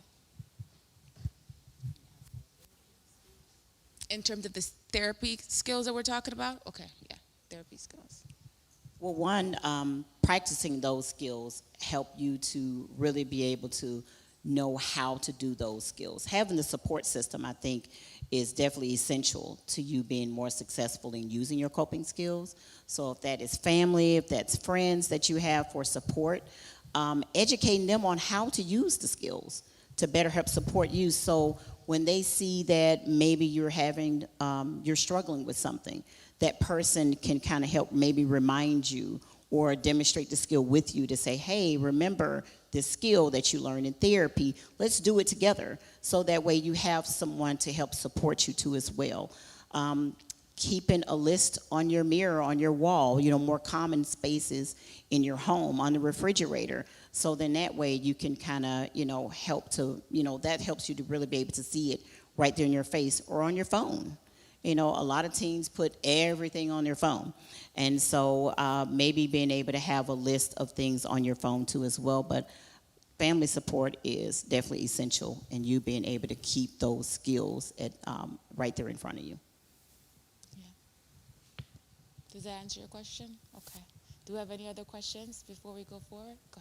In terms of the therapy skills that we're talking about? Okay, yeah, therapy skills. Well, one, practicing those skills help you to really be able to know how to do those skills. Having the support system, I think, is definitely essential to you being more successful in using your coping skills. So if that is family, if that's friends that you have for support, educating them on how to use the skills to better help support you. So when they see that maybe you're struggling with something, that person can kind of help maybe remind you or demonstrate the skill with you to say, hey, remember this skill that you learned in therapy, let's do it together. So that way you have someone to help support you too as well. keeping a list on your mirror, on your wall, more common spaces in your home, on the refrigerator. So then that way you can kind of, help to, that helps you to really be able to see it right there in your face or on your phone. A lot of teens put everything on their phone. And so maybe being able to have a list of things on your phone too as well. But family support is definitely essential, and you being able to keep those skills right there in front of you. Does that answer your question? Okay. Do we have any other questions before we go forward? Go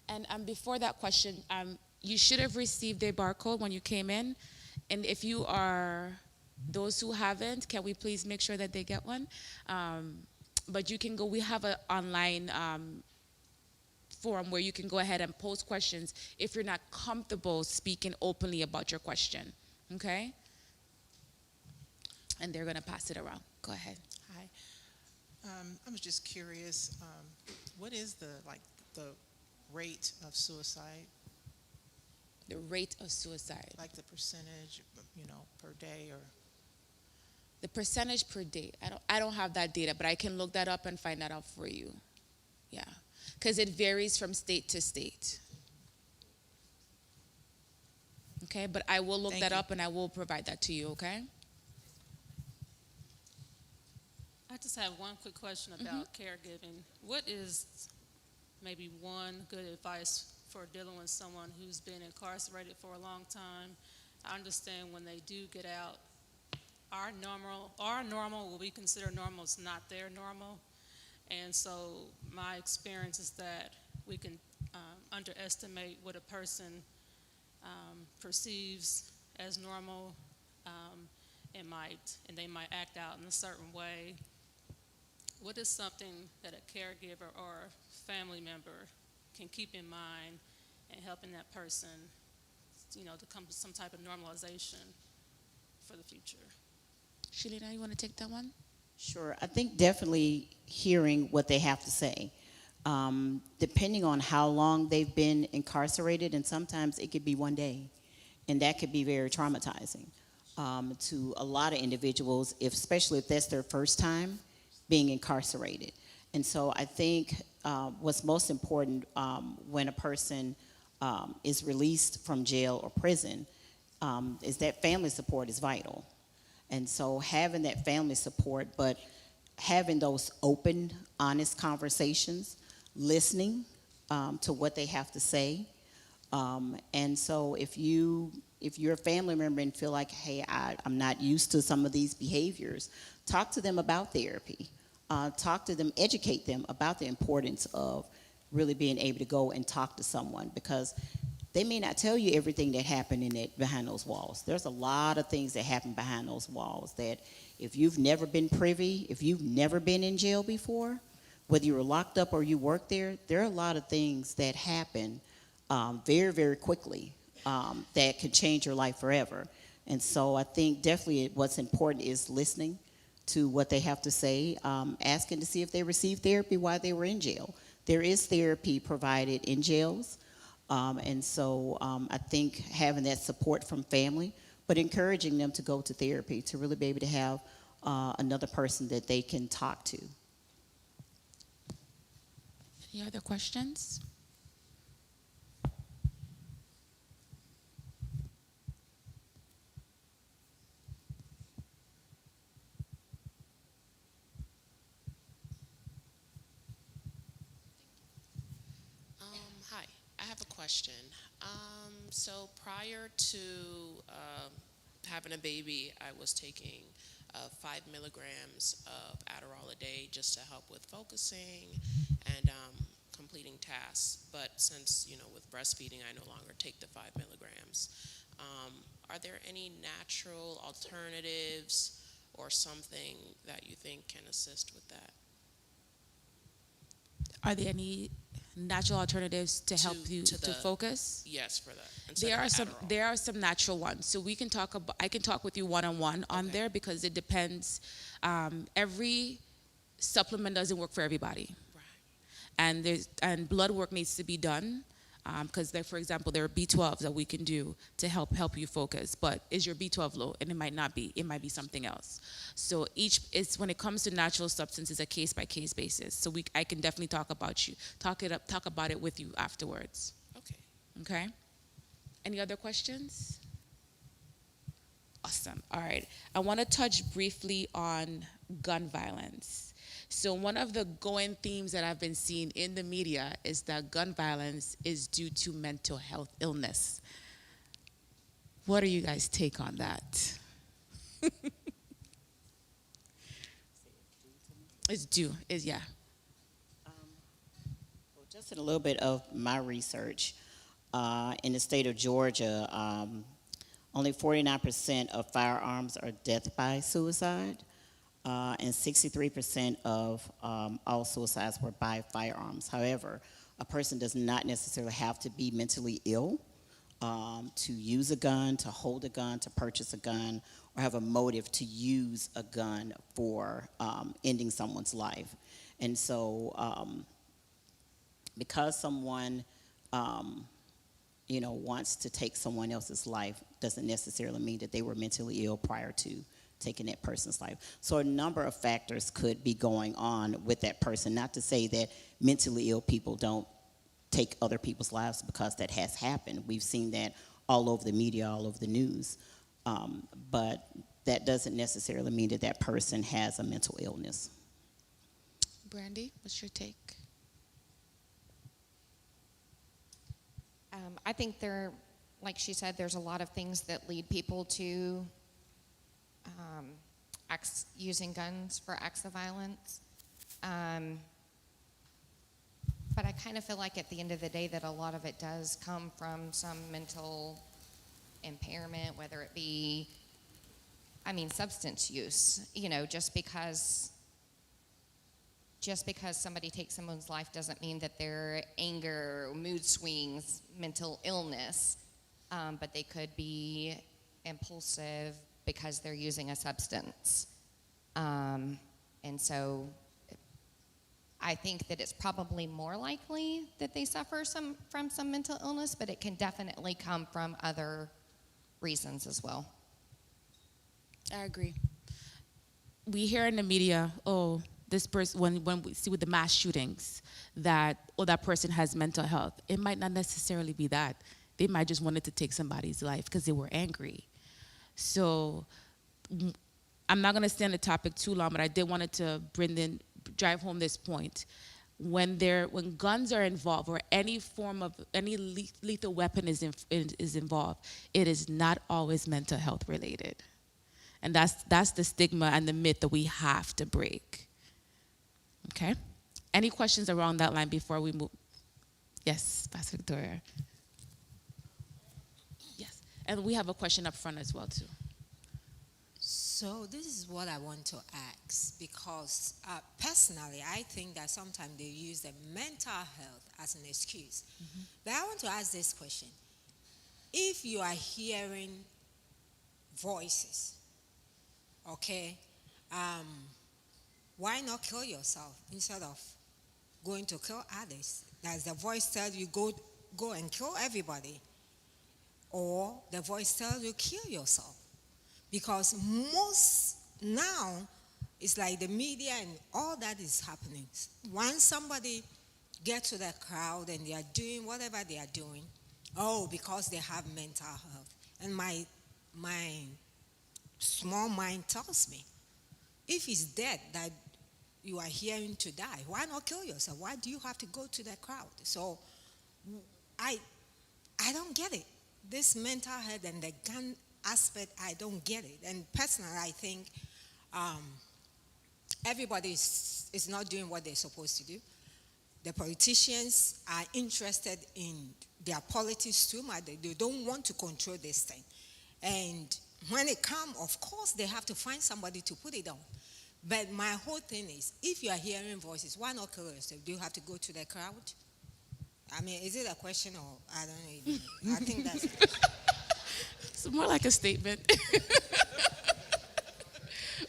ahead. And before that question, you should have received a barcode when you came in. And if you are those who haven't, can we please make sure that they get one? But you can go, we have an online forum where you can go ahead and post questions if you're not comfortable speaking openly about your question. Okay? And they're going to pass it around. Go ahead. Hi. I was just curious, what is the rate of suicide? The rate of suicide. Like the percentage, per day or? The percentage per day. I don't have that data, but I can look that up and find that out for you. Yeah. Because it varies from state to state. Okay, but I will look that up and I will provide that to you, okay? I just have one quick question about caregiving. What is maybe one good advice for dealing with someone who's been incarcerated for a long time? I understand when they do get out, our normal, what we consider normal, is not their normal. And so my experience is that we can underestimate what a person perceives as normal, and they might act out in a certain way. What is something that a caregiver or family member can keep in mind in helping that person, to come to some type of normalization for the future? Shalina, you want to take that one? Sure. I think definitely hearing what they have to say. Depending on how long they've been incarcerated, and sometimes it could be one day, and that could be very traumatizing to a lot of individuals, especially if that's their first time being incarcerated. And so I think what's most important when a person is released from jail or prison is that family support is vital. And so having that family support, but having those open, honest conversations, listening to what they have to say. And so if you're a family member and feel like, hey, I'm not used to some of these behaviors, talk to them about therapy. Talk to them, educate them about the importance of really being able to go and talk to someone, because they may not tell you everything that happened behind those walls. There's a lot of things that happen behind those walls that if you've never been privy, if you've never been in jail before, whether you were locked up or you worked there are a lot of things that happen very, very quickly that could change your life forever. And so I think definitely what's important is listening to what they have to say, asking to see if they received therapy while they were in jail. There is therapy provided in jails. And so I think having that support from family, but encouraging them to go to therapy to really be able to have another person that they can talk to. Any other questions? Hi, I have a question. So prior to having a baby, I was taking 5 milligrams of Adderall a day just to help with focusing and completing tasks. But since, with breastfeeding, I no longer take the 5 milligrams. Are there any natural alternatives or something that you think can assist with that? Are there any natural alternatives to help you to focus? Yes, for that. There are some natural ones. So we can talk about. I can talk with you one-on-one on there, because it depends. Every supplement doesn't work for everybody, Right. and blood work needs to be done Because there, for example, there are B12s that we can do to help you focus. But is your B12 low? And it might not be. It might be something else. So it's when it comes to natural substances, a case by case basis. So I can definitely talk about it with you afterwards. Okay. Okay. Any other questions? Awesome. All right. I want to touch briefly on gun violence. So one of the going themes that I've been seeing in the media is that gun violence is due to mental health illness. What are you guys' take on that? Yeah. Well, just in a little bit of my research, in the state of Georgia, only 49% of firearms are death by suicide. And 63% of all suicides were by firearms. However, a person does not necessarily have to be mentally ill to use a gun, to hold a gun, to purchase a gun, or have a motive to use a gun for ending someone's life. And so because someone wants to take someone else's life doesn't necessarily mean that they were mentally ill prior to taking that person's life. So a number of factors could be going on with that person. Not to say that mentally ill people don't take other people's lives, because that has happened. We've seen that all over the media, all over the news. But that doesn't necessarily mean that that person has a mental illness. Brandy, what's your take? I think like she said, there's a lot of things that lead people to using guns for acts of violence. But I kind of feel like at the end of the day that a lot of it does come from some mental impairment, whether it be, substance use. Just because somebody takes someone's life doesn't mean that their anger, mood swings, mental illness, but they could be impulsive because they're using a substance. And so I think that it's probably more likely that they suffer from some mental illness, but it can definitely come from other reasons as well. I agree. We hear in the media, this person, when we see with the mass shootings, that person has mental health. It might not necessarily be that. They might just wanted to take somebody's life because they were angry. So I'm not going to stay on the topic too long, but I did want to drive home this point. When guns are involved, or any lethal weapon is involved, it is not always mental health related. And that's the stigma and the myth that we have to break. Okay? Any questions around that line before we move? Yes, Pastor Victoria. Yes. And we have a question up front as well, too. So this is what I want to ask, because personally, I think that sometimes they use the mental health as an excuse. Mm-hmm. But I want to ask this question. If you are hearing voices, okay, why not kill yourself instead of going to kill others? Does the voice tell you go and kill everybody? Or the voice tells you kill yourself? Because most now, it's like the media and all that is happening. Once somebody gets to the crowd and they are doing whatever they are doing, because they have mental health. And my small mind tells me, if it's dead that you are hearing to die, why not kill yourself? Why do you have to go to the crowd? So I don't get it. This mental health and the gun aspect, I don't get it. And personally, I think everybody is not doing what they're supposed to do. The politicians are interested in their politics too much. They don't want to control this thing. And when it comes, of course, they have to find somebody to put it on. But my whole thing is, if you are hearing voices, why not kill yourself? Do you have to go to the crowd? Is it a question or I don't know? I think that's it. It's more like a statement.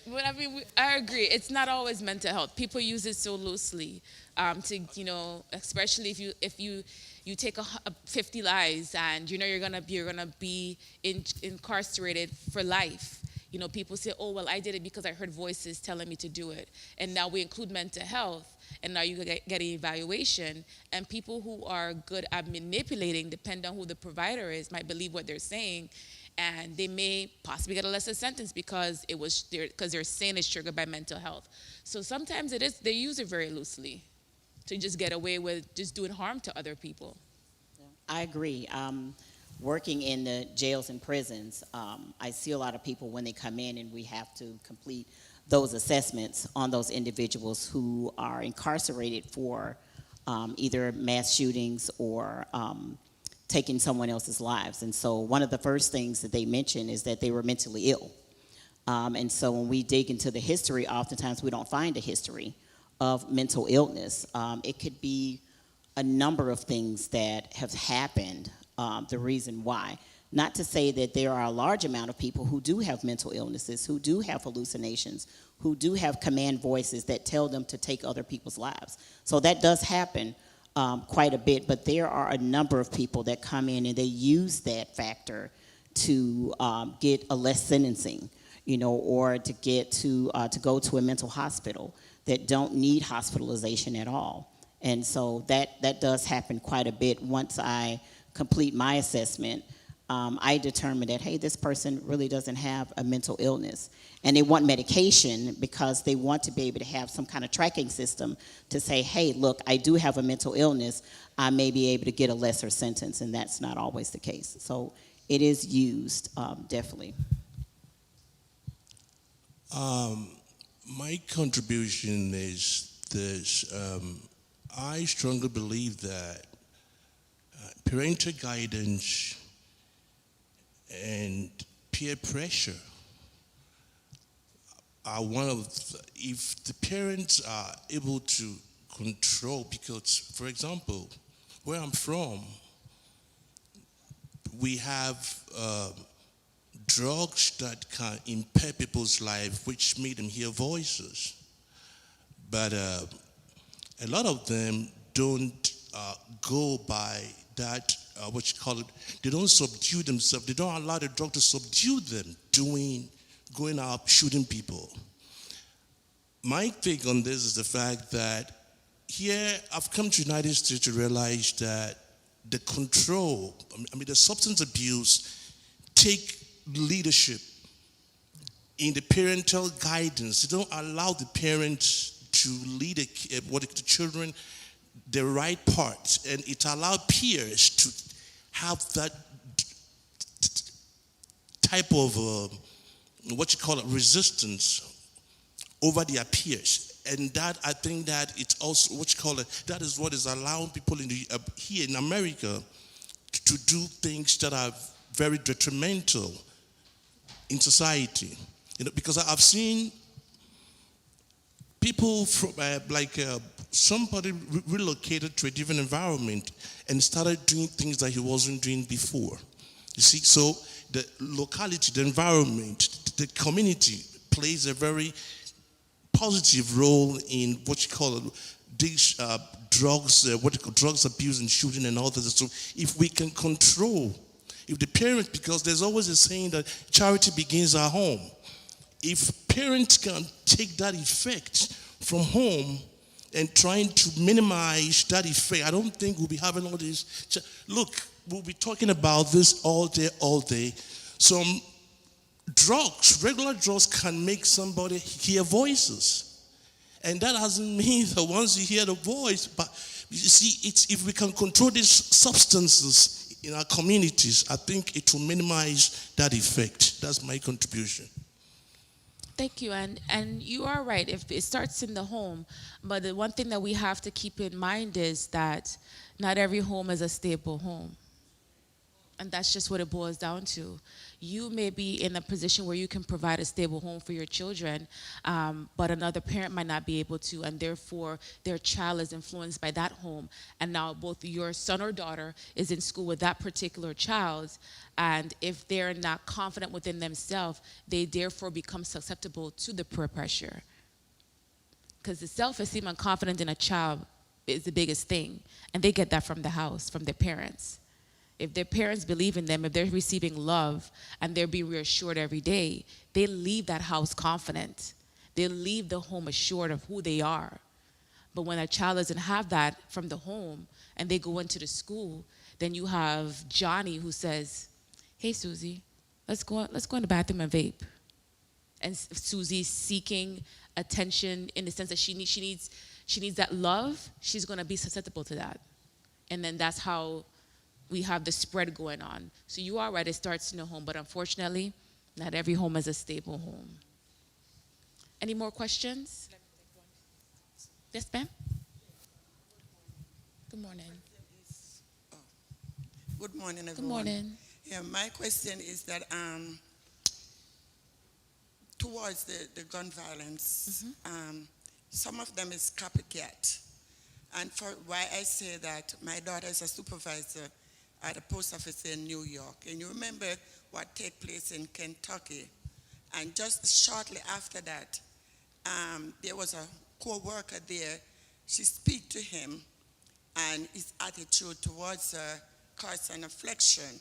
But I mean, I agree. It's not always mental health. People use it so loosely, to especially if you take 50 lives and you're gonna be incarcerated for life. People say, oh well, I did it because I heard voices telling me to do it, and now we include mental health, and now you get an evaluation, and people who are good at manipulating, depending on who the provider is, might believe what they're saying, and they may possibly get a lesser sentence because they're saying it's triggered by mental health. So sometimes they use it very loosely to just get away with just doing harm to other people. I agree. Working in the jails and prisons, I see a lot of people when they come in, and we have to complete those assessments on those individuals who are incarcerated for either mass shootings or taking someone else's lives. And so one of the first things that they mention is that they were mentally ill. And so when we dig into the history, oftentimes we don't find a history of mental illness. It could be a number of things that have happened, the reason why. Not to say that there are a large amount of people who do have mental illnesses, who do have hallucinations, who do have command voices that tell them to take other people's lives. So that does happen quite a bit, but there are a number of people that come in and they use that factor to get a less sentencing, or to get to go to a mental hospital that don't need hospitalization at all. And so that does happen quite a bit. Once I complete my assessment, I determine that, hey, this person really doesn't have a mental illness. And they want medication because they want to be able to have some kind of tracking system to say, hey, look, I do have a mental illness. I may be able to get a lesser sentence, and that's not always the case. So it is used, definitely. My contribution is this. I strongly believe that parental guidance and peer pressure are if the parents are able to control, because, for example, where I'm from, we have drugs that can impair people's life, which made them hear voices. But a lot of them don't go by that, they don't subdue themselves. They don't allow the drug to subdue them, going out shooting people. My take on this is the fact that here I've come to the United States to realize that the control, the substance abuse take leadership in the parental guidance. They don't allow the parents to lead the children the right part, and it allows peers to have that type of resistance over their peers. And that, I think that it's also that is what is allowing people here in America to do things that are very detrimental in society. Because I've seen people from somebody relocated to a different environment and started doing things that he wasn't doing before. You see, so the locality, the environment, the community plays a very positive role in these drugs, drugs abuse and shooting and all that. So if we can control, if the parents, because there's always a saying that charity begins at home. If parents can take that effect from home and trying to minimize that effect, I don't think we'll be having all this. Look, we'll be talking about this all day. Some drugs, regular drugs, can make somebody hear voices. And that doesn't mean that once you hear the voice, but you see, if we can control these substances in our communities, I think it will minimize that effect. That's my contribution. Thank you, and you are right. If it starts in the home, but the one thing that we have to keep in mind is that not every home is a stable home. And that's just what it boils down to. You may be in a position where you can provide a stable home for your children, but another parent might not be able to, and therefore their child is influenced by that home. And now both your son or daughter is in school with that particular child, and if they're not confident within themselves, they therefore become susceptible to the peer pressure. Because the self-esteem and confidence in a child is the biggest thing, and they get that from the house, from their parents. If their parents believe in them, if they're receiving love and they're being reassured every day, they leave that house confident. They leave the home assured of who they are. But when a child doesn't have that from the home and they go into the school, then you have Johnny who says, "Hey, Susie, let's go in the bathroom and vape." And Susie's seeking attention in the sense that she needs that love. She's going to be susceptible to that. And then that's how we have the spread going on. So you are right, it starts in the home, but unfortunately, not every home is a stable home. Any more questions? Yes, ma'am? Good morning. Good morning, everyone. Good morning. Yeah, my question is that towards the gun violence, some of them is copycat. And for why I say that, my daughter is a supervisor at a post office in New York. And you remember what took place in Kentucky. And just shortly after that, there was a co-worker there. She speak to him, and his attitude towards her caused an affliction.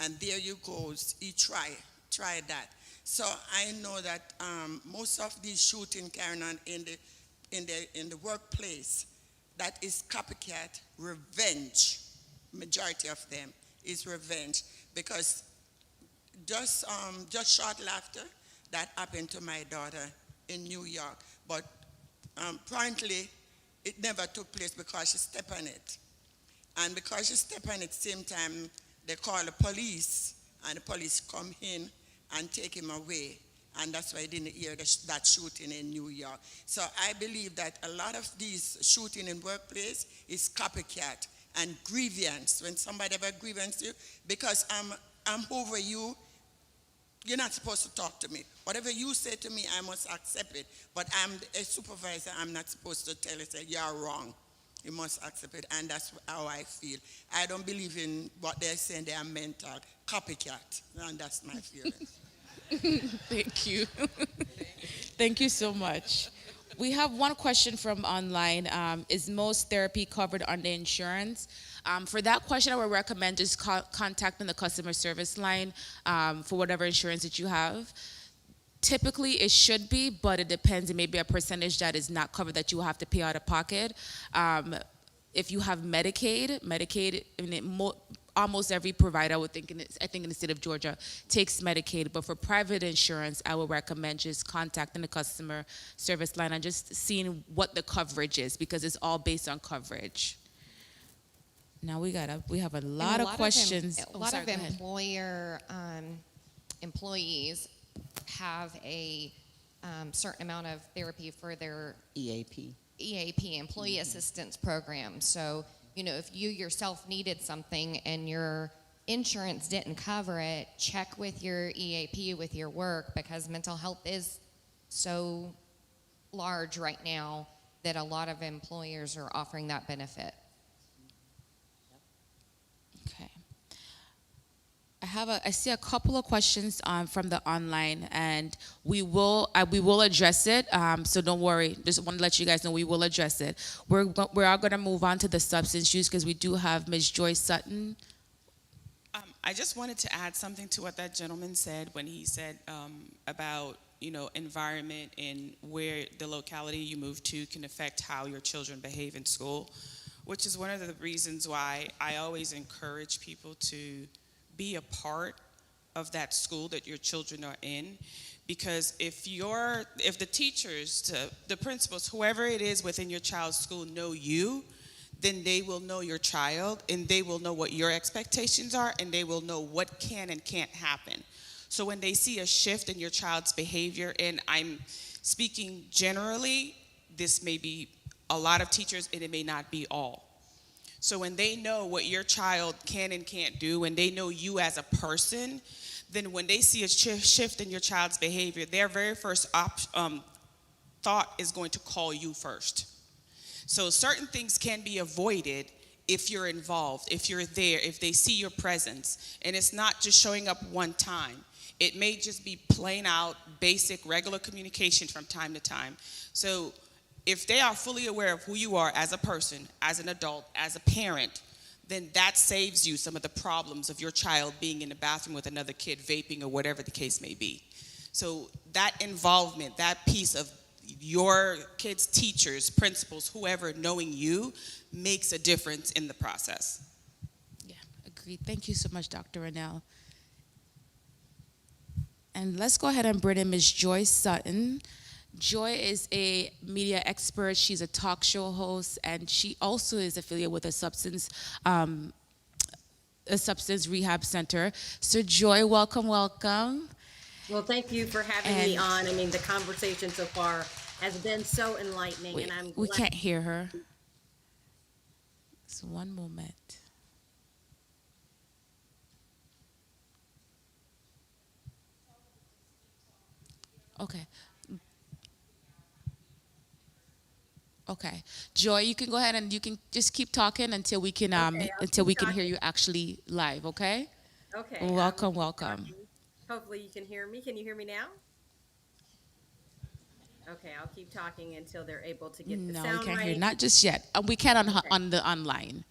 And there you go, he tried that. So I know that most of these shootings carrying on in the workplace, that is copycat revenge. Majority of them is revenge, because just shortly after that happened to my daughter in New York, but apparently it never took place because she stepped on it, and because she stepped on it, same time they call the police, and the police come in and take him away. And that's why I didn't hear that shooting in New York. So I believe that a lot of these shooting in workplace is copycat and grievance. When somebody ever grievance you, because I'm over you, you're not supposed to talk to me. Whatever you say to me, I must accept it. But I'm a supervisor, I'm not supposed to tell you, say, you're wrong. You must accept it, and that's how I feel. I don't believe in what they're saying, they are mental copycat, and that's my feeling. Thank you. Thank you so much. We have one question from online. Is most therapy covered under insurance? For that question, I would recommend just contacting the customer service line for whatever insurance that you have. Typically, it should be, but it depends. It may be a percentage that is not covered that you will have to pay out of pocket. If you have Medicaid, almost every provider, I think in the state of Georgia, takes Medicaid. But for private insurance, I would recommend just contacting the customer service line and just seeing what the coverage is, because it's all based on coverage. Now we have a lot of questions. A lot of employees have a certain amount of therapy for their EAP, employee assistance program. So, you know, if you yourself needed something and your insurance didn't cover it, check with your EAP with your work, because mental health is so large right now that a lot of employers are offering that benefit. Okay. I see a couple of questions from the online, and we will address it. So don't worry. Just want to let you guys know we will address it. We are going to move on to the substance use, because we do have Ms. Joyce Sutton. I just wanted to add something to what that gentleman said when he said about environment and where the locality you move to can affect how your children behave in school, which is one of the reasons why I always encourage people to be a part of that school that your children are in. Because if the teachers, the principals, whoever it is within your child's school know you, then they will know your child, and they will know what your expectations are, and they will know what can and can't happen. So when they see a shift in your child's behavior, and I'm speaking generally, this may be a lot of teachers and it may not be all. So when they know what your child can and can't do, and they know you as a person, then when they see a shift in your child's behavior, their very first thought is going to call you first. So certain things can be avoided if you're involved, if you're there, if they see your presence. And it's not just showing up one time. It may just be plain out, basic, regular communication from time to time. So if they are fully aware of who you are as a person, as an adult, as a parent, then that saves you some of the problems of your child being in the bathroom with another kid, vaping, or whatever the case may be. So that involvement, that piece of your kids' teachers, principals, whoever knowing you makes a difference in the process. Yeah, agreed. Thank you so much, Dr. Rennell. And let's go ahead and bring in Ms. Joy Sutton. Joy is a media expert. She's a talk show host, and she also is affiliated with a substance rehab center. So Joy, welcome. Well, thank you for having me on. I mean, the conversation so far has been so enlightening, Wait, and I'm we glad. can't hear her. So one moment. Okay. Okay, Joy, you can go ahead and you can just keep talking until we can until we can hear you actually live. Okay. Okay. Welcome. Hopefully you can hear me. Can you hear me now? Okay, I'll keep talking until they're able to get the No, sound we can't right. hear. Not just yet. We can on the online.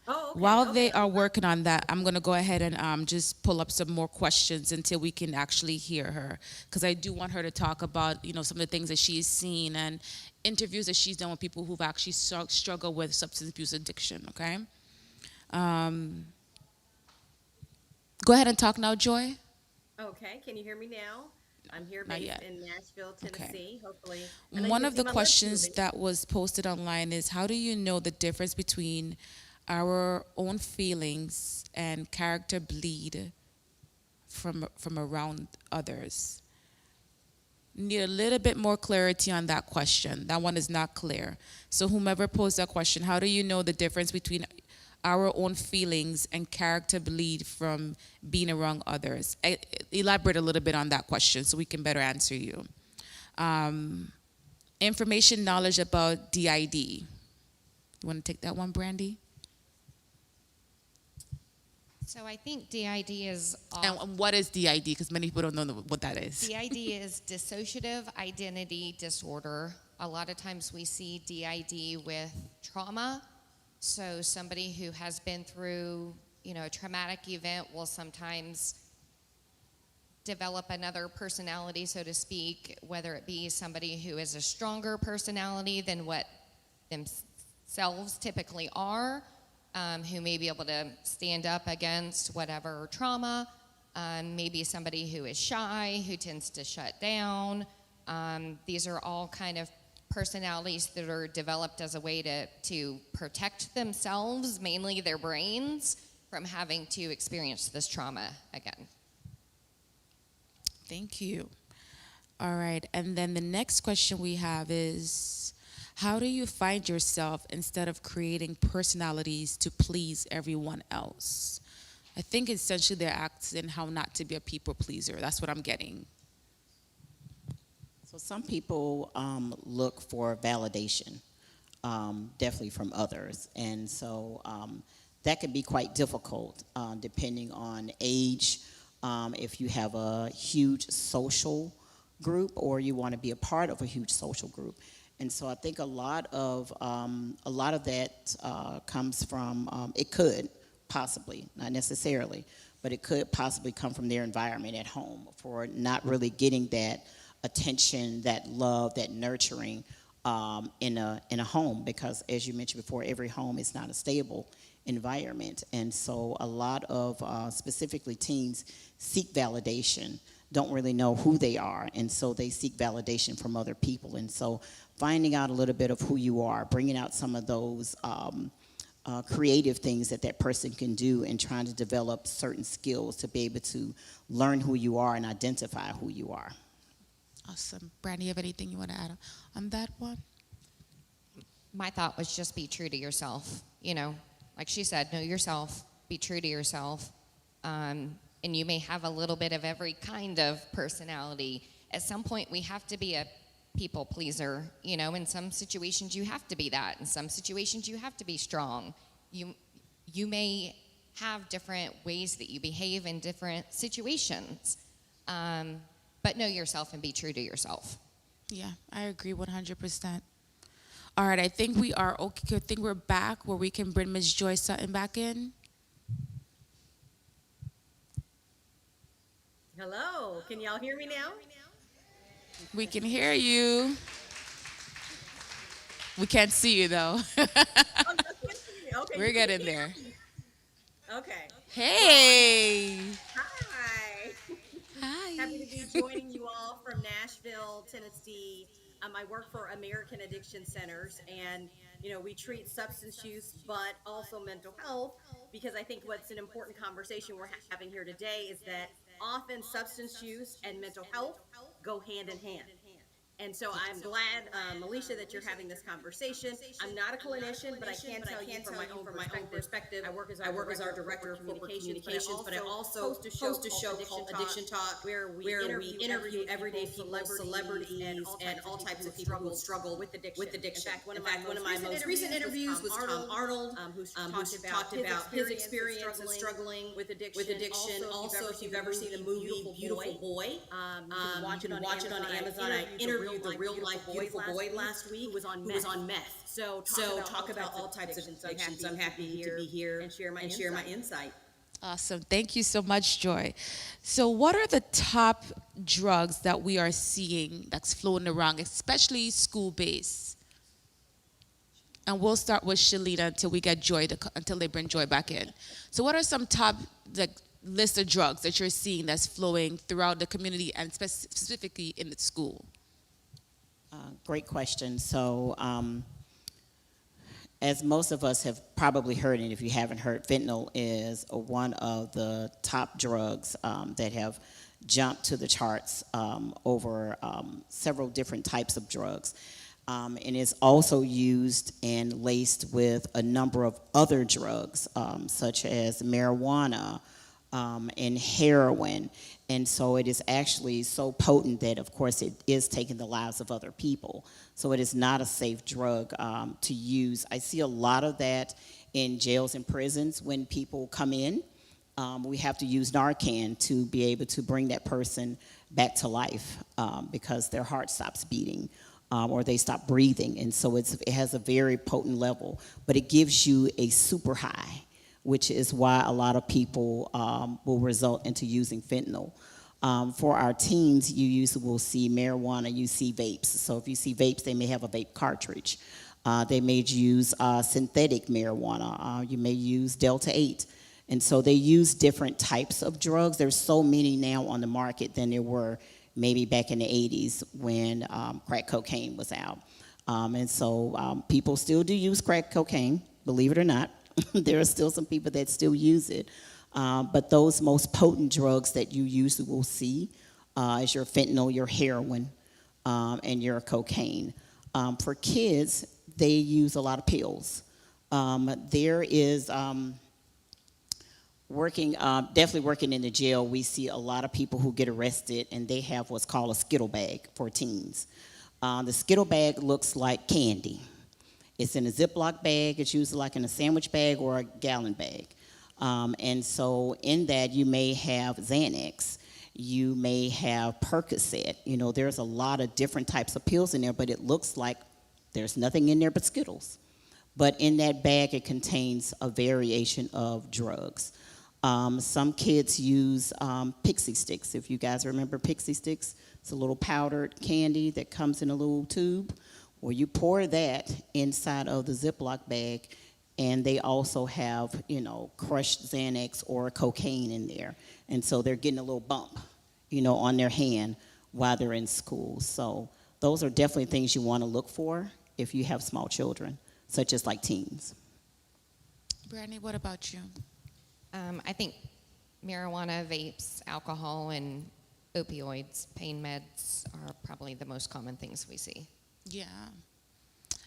Oh, okay. While they are working on that, I'm going to go ahead and just pull up some more questions until we can actually hear her, because I do want her to talk about some of the things that she's seen and interviews that she's done with people who've actually struggled with substance abuse addiction. Okay. Go ahead and talk now, Joy. Okay, can you hear me now? I'm here Not based yet. in Nashville, Tennessee. Hopefully. One of the questions that was posted online is, how do you know the difference between our own feelings and character bleed from around others? Need a little bit more clarity on that question. That one is not clear. So whomever posed that question, how do you know the difference between our own feelings and character bleed from being around others? Elaborate a little bit on that question so we can better answer you. Information, knowledge about DID. You want to take that one, Brandy? So I think DID is And what is DID? Because many people don't know what that is. DID is dissociative identity disorder. A lot of times we see DID with trauma. So somebody who has been through, a traumatic event will sometimes develop another personality, so to speak, whether it be somebody who is a stronger personality than what themselves typically are, who may be able to stand up against whatever trauma, maybe somebody who is shy, who tends to shut down. These are all kind of personalities that are developed as a way to protect themselves, mainly their brains, from having to experience this trauma again. Thank you. All right, and then the next question we have is, how do you find yourself instead of creating personalities to please everyone else? I think essentially they're asking how not to be a people pleaser. That's what I'm getting. So some people look for validation, definitely from others. And so that can be quite difficult depending on age, if you have a huge social group or you want to be a part of a huge social group. And so I think a lot of that comes from, it could possibly, not necessarily, but it could possibly come from their environment at home for not really getting that attention, that love, that nurturing in a home, because as you mentioned before, every home is not a stable environment. And so a lot of specifically teens seek validation, don't really know who they are, and so they seek validation from other people. And so finding out a little bit of who you are, bringing out some of those creative things that person can do, and trying to develop certain skills to be able to learn who you are and identify who you are. Awesome. Brandy, you have anything you want to add on that one? My thought was just be true to yourself. like she said, know yourself, be true to yourself. And you may have a little bit of every kind of personality. At some point, we have to be a people pleaser. You know, in some situations, you have to be that. In some situations, you have to be strong. You may have different ways that you behave in different situations. But know yourself and be true to yourself. Yeah, I agree 100%. All right, I think we are okay. I think we're back where we can bring Ms. Joy Sutton back in. Hello, can y'all hear me now? We can hear you. We can't see you though. Okay, We're getting there. Okay. Hey. Hi. Hi. Happy to be joining you all from Nashville, Tennessee. I work for American Addiction Centers, and we treat substance use, but also mental health, because I think what's an important conversation we're having here today is that often substance use and mental health go hand in hand. And so I'm glad, Alicia, that you're having this conversation. I'm not a clinician, but I can tell you from my own perspective. I work as our director of corporate communications, but I also host a show called Addiction Talk, where we interview everyday people, celebrities, and all types of people who struggle with addiction. In fact, one of my most recent interviews was Tom Arnold, who's talked about his experience of struggling with addiction. Also, if you've ever seen the movie Beautiful Boy, you can watch it on Amazon. I interviewed the real life beautiful boy last week who was on meth. So talk about all types of addictions. I'm happy to be here and share my insight. Awesome. Thank you so much, Joy. So what are the top drugs that we are seeing that's floating around, especially school-based? And we'll start with Shalina until we get Joy, until they bring Joy back in. So what are some top list of drugs that you're seeing that's flowing throughout the community and specifically in the school? Great question. So, as most of us have probably heard, and if you haven't heard, fentanyl is one of the top drugs that have jumped to the charts over several different types of drugs. And is also used and laced with a number of other drugs, such as marijuana and heroin. And so it is actually so potent that, of course, it is taking the lives of other people. So it is not a safe drug to use. I see a lot of that in jails and prisons when people come in. We have to use Narcan to be able to bring that person back to life because their heart stops beating or they stop breathing. And so it has a very potent level, but it gives you a super high, which is why a lot of people will result into using fentanyl. For our teens, you usually will see marijuana, you see vapes. So if you see vapes, they may have a vape cartridge. They may use synthetic marijuana. You may use Delta-8. And so they use different types of drugs. There's so many now on the market than there were maybe back in the 80s when crack cocaine was out. And so people still do use crack cocaine, believe it or not. There are still some people that still use it. But those most potent drugs that you usually will see is your fentanyl, your heroin, and your cocaine. For kids, they use a lot of pills. There is definitely working in the jail, we see a lot of people who get arrested and they have what's called a Skittle bag for teens. The Skittle bag looks like candy. It's in a Ziploc bag. It's usually like in a sandwich bag or a gallon bag. And so in that, you may have Xanax. You may have Percocet. You know, there's a lot of different types of pills in there, but it looks like there's nothing in there but Skittles. But in that bag, it contains a variation of drugs. Some kids use Pixie Sticks. If you guys remember Pixie Sticks, it's a little powdered candy that comes in a little tube. Well, you pour that inside of the Ziploc bag, and they also have, you know, crushed Xanax or cocaine in there. And so they're getting a little bump, you know, on their hand while they're in school. So those are definitely things you want to look for if you have small children, such as like teens. Brittany, what about you? I think marijuana, vapes, alcohol, and opioids, pain meds are probably the most common things we see. Yeah.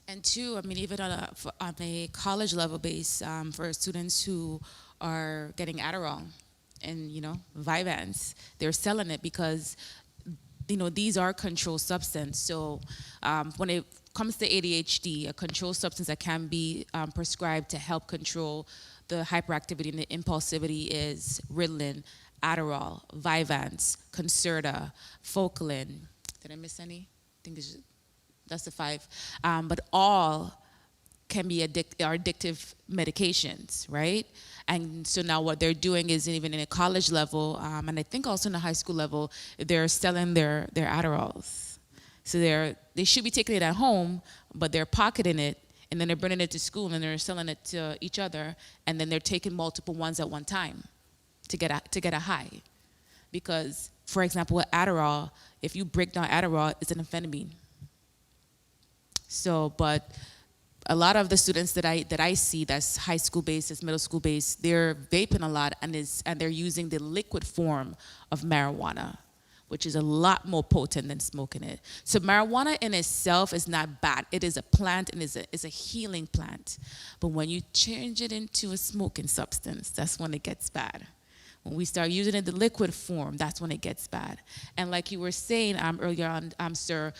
And two, I mean, even on a college level base, for students who are getting Adderall and, Vyvanse, they're selling it because, these are controlled substance. So when it comes to ADHD, a controlled substance that can be prescribed to help control the hyperactivity and the impulsivity is Ritalin, Adderall, Vyvanse, Concerta, Focalin. Did I miss any? I think that's the 5. But all can be are addictive medications, right? And so now what they're doing is even in a college level, and I think also in the high school level, they're selling their Adderalls. So they should be taking it at home, but they're pocketing it, and then they're bringing it to school, and they're selling it to each other, and then they're taking multiple ones at one time to get a high. Because, for example, with Adderall, if you break down Adderall, it's an amphetamine. So, but a lot of the students that I see that's high school based, that's middle school based, they're vaping a lot and they're using the liquid form of marijuana, which is a lot more potent than smoking it. So marijuana in itself is not bad. It is a plant and is a healing plant. But when you change it into a smoking substance, that's when it gets bad. When we start using it in the liquid form, that's when it gets bad. And like you were saying earlier on, sir,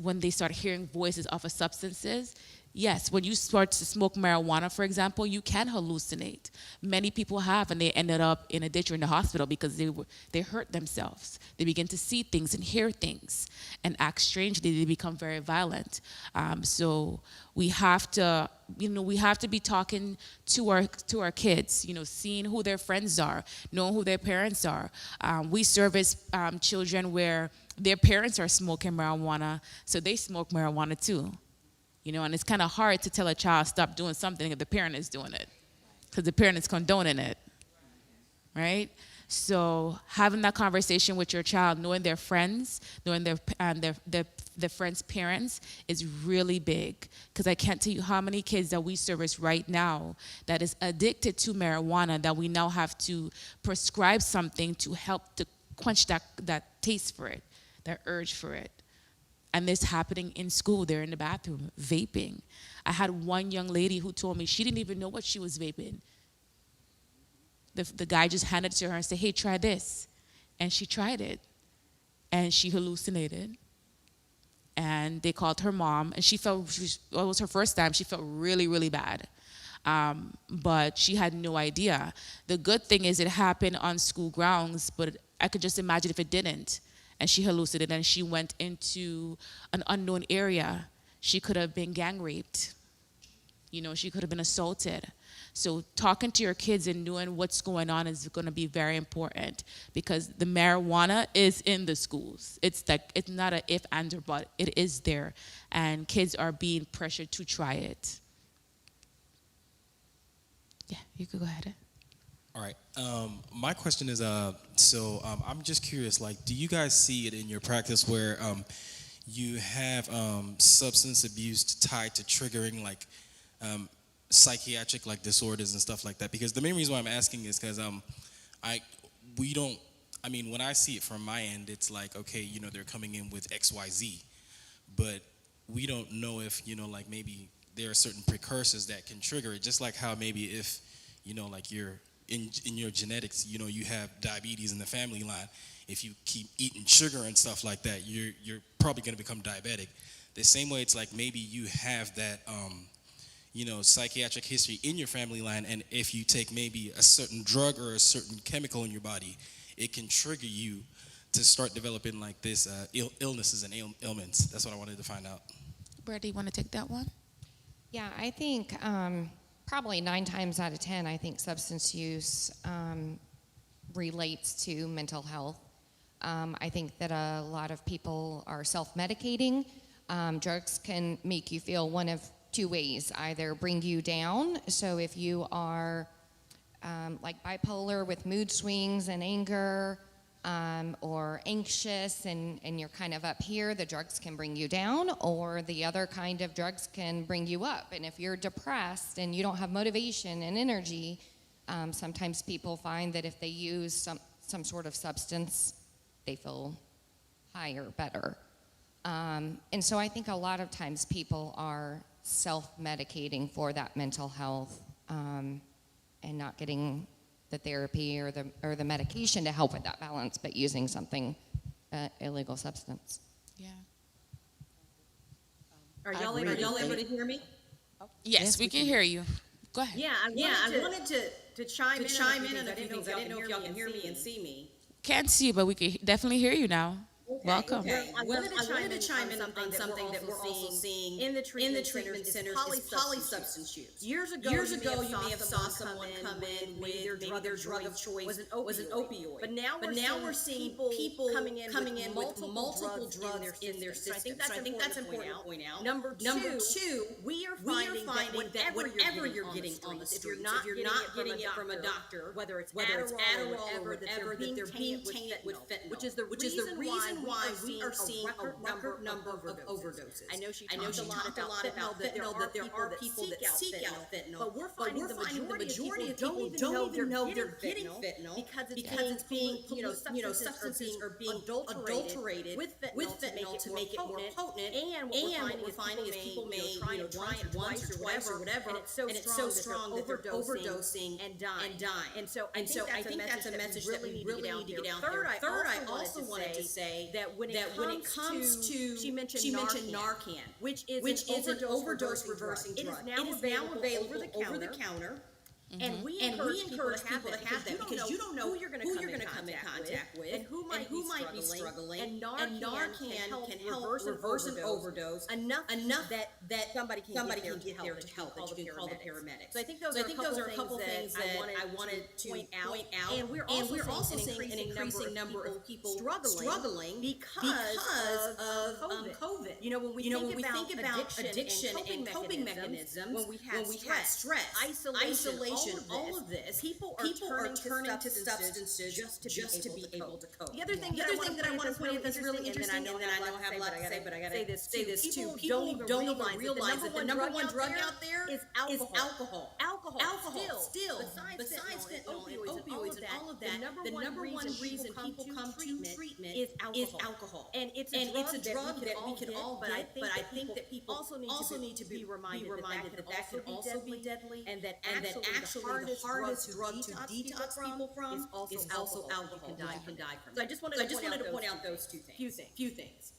when they start hearing voices off of substances, yes, when you start to smoke marijuana, for example, you can hallucinate. Many people have, and they ended up in a ditch or in the hospital because they hurt themselves. They begin to see things and hear things and act strangely. They become very violent. So we have to, be talking to our kids, seeing who their friends are, knowing who their parents are. We service children where their parents are smoking marijuana, so they smoke marijuana too. And it's kind of hard to tell a child stop doing something if the parent is doing it, because the parent is condoning it, right? So having that conversation with your child, knowing their friends, knowing their friends' parents is really big, because I can't tell you how many kids that we service right now that is addicted to marijuana that we now have to prescribe something to help to quench that taste for it, that urge for it. And this happening in school. They're in the bathroom vaping. I had one young lady who told me she didn't even know what she was vaping. The guy just handed it to her and said, hey, try this. And she tried it. And she hallucinated. And they called her mom. And it was her first time. She felt really, really bad. But she had no idea. The good thing is it happened on school grounds, but I could just imagine if it didn't. And she hallucinated and she went into an unknown area. She could have been gang raped. She could have been assaulted. So talking to your kids and knowing what's going on is going to be very important, because the marijuana is in the schools. It's not a if, and, or but. It is there. And kids are being pressured to try it. Yeah, you could go ahead. All right. My question is, I'm just curious, do you guys see it in your practice where you have substance abuse tied to triggering, psychiatric, disorders and stuff like that? Because the main reason why I'm asking is because when I see it from my end, it's okay, they're coming in with XYZ, but we don't know if, maybe there are certain precursors that can trigger it, just like how maybe if, you're in your genetics, you have diabetes in the family line. If you keep eating sugar and stuff like that, you're probably going to become diabetic. The same way, it's maybe you have that, psychiatric history in your family line, and if you take maybe a certain drug or a certain chemical in your body, it can trigger you to start developing this illnesses and ailments. That's what I wanted to find out. Brad, do you want to take that one? Yeah, I think probably 9 times out of 10, I think substance use relates to mental health. I think that a lot of people are self-medicating. Drugs can make you feel one of 2 ways: either bring you down, so if you are bipolar with mood swings and anger, or anxious and you're kind of up here, the drugs can bring you down, or the other kind of drugs can bring you up. And if you're depressed and you don't have motivation and energy, sometimes people find that if they use some sort of substance, they feel higher, better. And so I think a lot of times people are self-medicating for that mental health and not getting the therapy or the medication to help with that balance, but using something, illegal substance. Yeah. Are y'all able to hear me? Yes, we can hear you. Go ahead. Yeah, I wanted to chime in on a few things. I didn't know if y'all can hear me and see me. Can't see you, but we can definitely hear you now. Welcome. Okay. I wanted to chime in on something that we're also seeing in the treatment centers is polysubstance use. Years ago, you may have saw someone come in with maybe their drug of choice was an opioid. But now we're seeing people coming in with multiple drugs in their system. So I think that's important to point out. Number two, we are finding that whatever you're getting on the streets, if you're not getting it from a doctor, whether it's Adderall or whatever, that they're being tainted with fentanyl, which is the reason why we are seeing a record number of overdoses. I know she talked a lot about fentanyl, that there are people that seek out fentanyl, but we're finding the majority of people don't even know they're getting fentanyl because it's being, substances are being adulterated with fentanyl to make it more potent. And what we're finding is people may try it once or twice or whatever, and it's so strong that they're overdosing and dying. And so I think that's a message that we really need to get out there. Third, I also wanted to say that when it comes to she mentioned Narcan, which is an overdose reversing drug. It is now available over the counter. And we encourage people to have that because you don't know who you're going to come in contact with and who might be struggling. And Narcan can help reverse an overdose enough that somebody can get there to help. That you can call the paramedics. So I think those are a couple things that I wanted to point out. And we're also seeing an increasing number of people struggling because of COVID. When we think about addiction and coping mechanisms, when we have stress, isolation, all of this, people are turning to substances just to be able to cope. The other thing that I want to point out that's really interesting, and then I know I have a lot to say, but I got to say this too. People don't even realize that the number one drug out there is alcohol. Alcohol. Still, besides fentanyl and opioids and all of that, the number one reason people come to treatment is alcohol. And it's a drug that we can all get, but I think that people also need to be reminded that can also be deadly, and that actually the hardest drug to detox people from is also alcohol. You can die from. So I just wanted to point out those two things. Few things.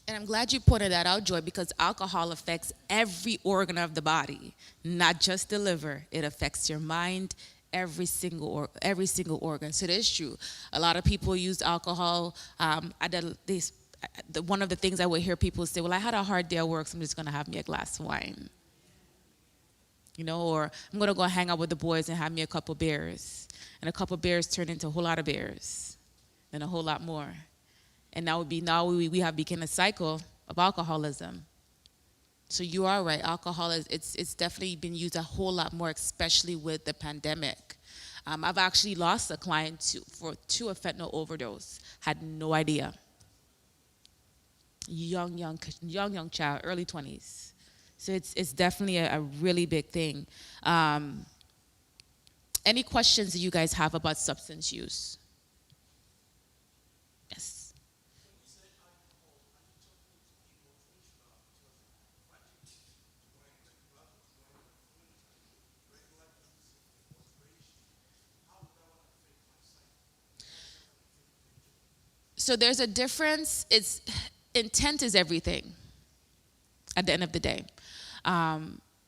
And I'm glad you pointed that out, Joy, because alcohol affects every organ of the body, not just the liver. It affects your mind, every single organ. So it is true. A lot of people use alcohol. One of the things I would hear people say, well, I had a hard day at work, so I'm just going to have me a glass of wine. Or I'm going to go hang out with the boys and have me a couple beers. And a couple beers turn into a whole lot of beers, then a whole lot more. And now we have become a cycle of alcoholism. So you are right. Alcohol it's definitely been used a whole lot more, especially with the pandemic. I've actually lost a client to a fentanyl overdose. Had no idea. Young child, early 20s. So it's definitely a really big thing. Any questions that you guys have about substance use? Yes. So there's a difference. Intent is everything at the end of the day.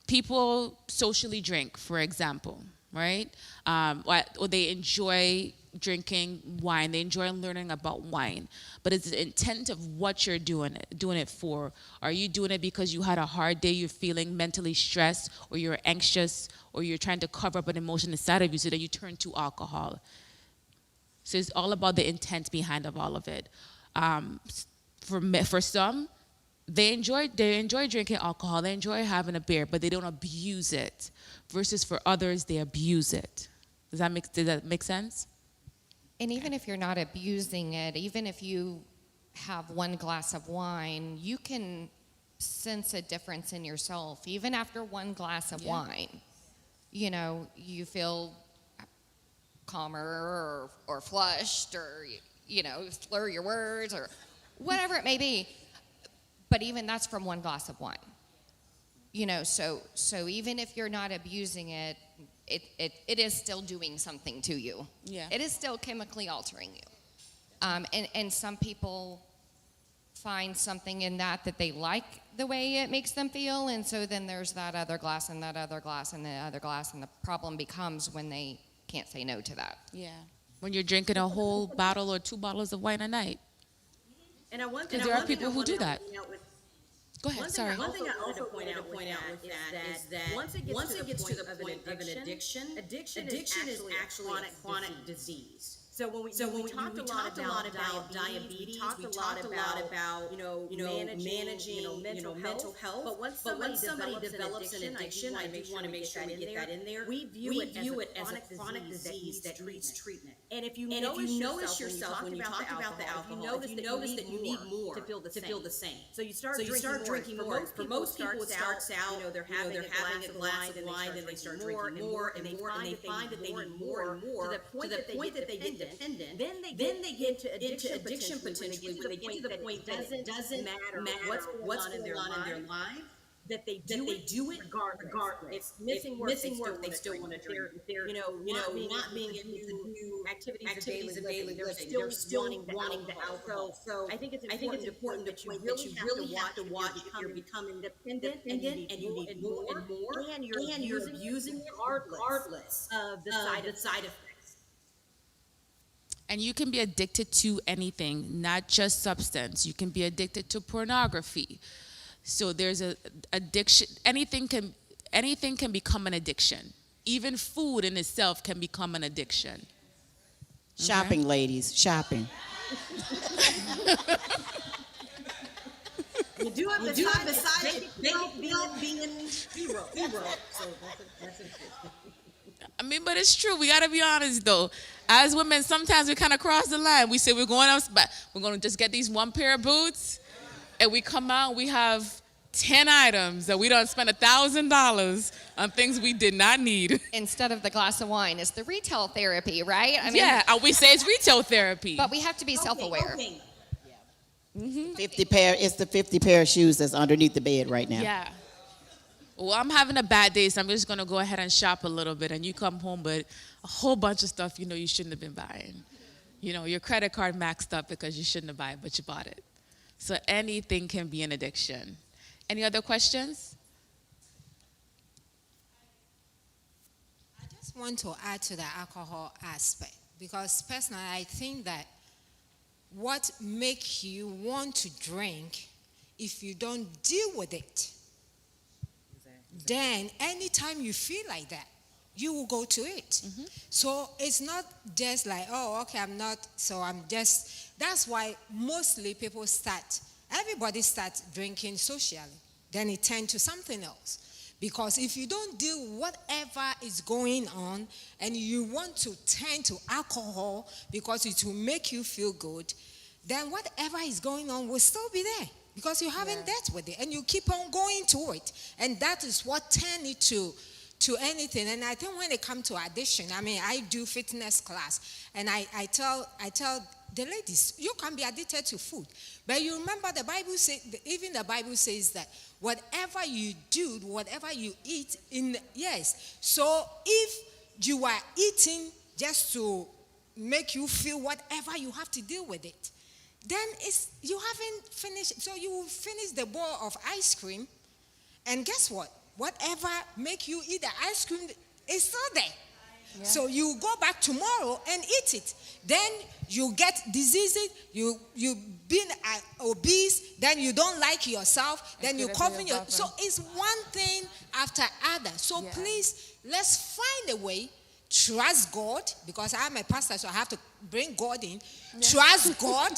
People socially drink, for example, right? Or they enjoy drinking wine. They enjoy learning about wine. But it's the intent of what you're doing it for. Are you doing it because you had a hard day, you're feeling mentally stressed, or you're anxious, or you're trying to cover up an emotion inside of you so that you turn to alcohol? So it's all about the intent behind of all of it. For some, they enjoy drinking alcohol, they enjoy having a beer, but they don't abuse it. Versus for others, they abuse it. Does that make sense? And even if you're not abusing it, even if you have one glass of wine, you can sense a difference in yourself. Even after one glass of wine, you feel calmer or flushed or, slur your words or whatever it may be. But even that's from one glass of wine. You know, so even if you're not abusing it, it is still doing something to you. Yeah. It is still chemically altering you. And some people find something in that they like the way it makes them feel, and so then there's that other glass and that other glass and the other glass, and the problem becomes when they can't say no to that. Yeah. When you're drinking a whole bottle or 2 bottles of wine a night. And I want Because there are people who do that. Go ahead, sorry. One thing I also point out with that is that once it gets to the point of an addiction is actually a chronic disease. So when we talked a lot about diabetes, we talked a lot about managing mental health. But once somebody develops an addiction, I do want to make sure we get that in there. We view it as a chronic disease that needs treatment. And if you notice yourself when you talk about the alcohol, if you notice that you need more to feel the same. So you start drinking more. For most people, it starts out, they're having a glass of wine, then they start drinking more and more, and they find that they need more and more to the point that they get dependent. Then they get into addiction potentially when they get to the point that it doesn't matter what's going on in their life. That they do it regardless. It's missing work. They still want to drink. They're not being able to do activities of daily living. They're still wanting the alcohol. So I think it's important that you really have to watch if you're becoming dependent and you need more and more, and you're abusing it regardless of the side effects. And you can be addicted to anything, not just substance. You can be addicted to pornography. So there's a addiction. Anything can become an addiction. Even food in itself can become an addiction. Shopping, ladies, shopping. You do it besides being zero. So that's it. I mean, but it's true. We got to be honest, though. As women, sometimes we kind of cross the line. We say we're going out, but we're going to just get these one pair of boots. And we come out, we have 10 items that we don't spend $1,000 on things we did not need. Instead of the glass of wine, it's the retail therapy, right? I mean, yeah, we say it's retail therapy. But we have to be self-aware. Okay. Mm-hmm. 50 pair. It's the 50 pair of shoes that's underneath the bed right now. Yeah. Well, I'm having a bad day, so I'm just going to go ahead and shop a little bit. And you come home with a whole bunch of stuff you shouldn't have been buying. Your credit card maxed up because you shouldn't have bought it, but you bought it. So anything can be an addiction. Any other questions? I just want to add to the alcohol aspect, because personally I think that what makes you want to drink, if you don't deal with it, then anytime you feel like that, you will go to it. Mm-hmm. So it's not just like, oh, okay, that's why mostly people everybody starts drinking socially. Then it turns to something else. Because if you don't deal with whatever is going on and you want to turn to alcohol because it will make you feel good, then whatever is going on will still be there because you haven't dealt with it and you keep on going to it. And that is what turns it to anything. And I think when it comes to addiction, I do fitness class and I tell the ladies, you can be addicted to food. But you remember the Bible says that whatever you do, whatever you eat, so if you are eating just to make you feel whatever, you have to deal with it. Then you haven't finished. So you will finish the bowl of ice cream, and guess what? Whatever make you eat the ice cream is still there. Yeah. So you go back tomorrow and eat it. Then you get diseases, you've been obese, then you don't like yourself, then you coughing your. So it's one thing after other. So please, let's find a way. Trust God, because I'm a pastor, so I have to bring God in. Yeah. Trust God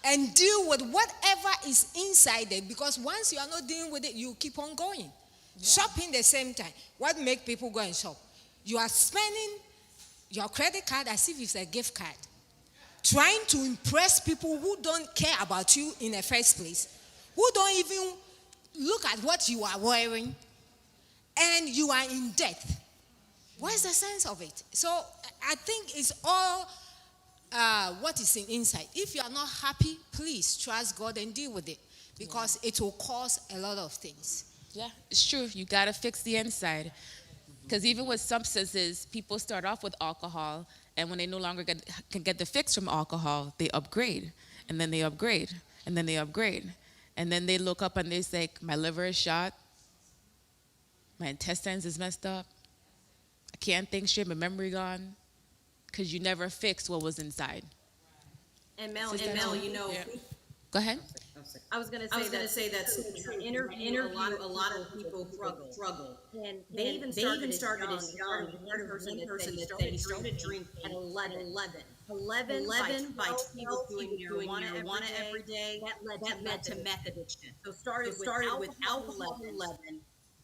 and deal with whatever is inside it, because once you are not dealing with it, you keep on going. Yeah. Shopping the same time. What makes people go and shop? You are spending your credit card as if it's a gift card, trying to impress people who don't care about you in the first place, who don't even look at what you are wearing, and you are in debt. What is the sense of it? So I think it's all what is inside. If you are not happy, please trust God and deal with it, because it will cause a lot of things. Yeah, it's true. You got to fix the inside. Because even with substances, people start off with alcohol, and when they no longer can get the fix from alcohol, they upgrade, and then they upgrade, and then they upgrade. And then they look up and they say, my liver is shot, my intestines is messed up, I can't think straight, my memory gone, because you never fixed what was inside. And Mel, Sister you know, Yeah. Go ahead. I was gonna say that I interview a lot of people who struggle. And they even started as young. One person that said he started drinking at 11 by 12 doing marijuana every day. That led to meth addiction. So started with alcohol at 11,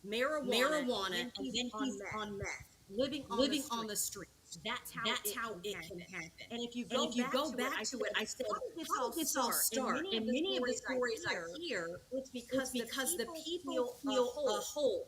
marijuana, and then he's on meth, living on the street. That's how it can happen. And if you go back to it, I said, how did this all start? And many of the stories I hear, it's because the people feel a hole.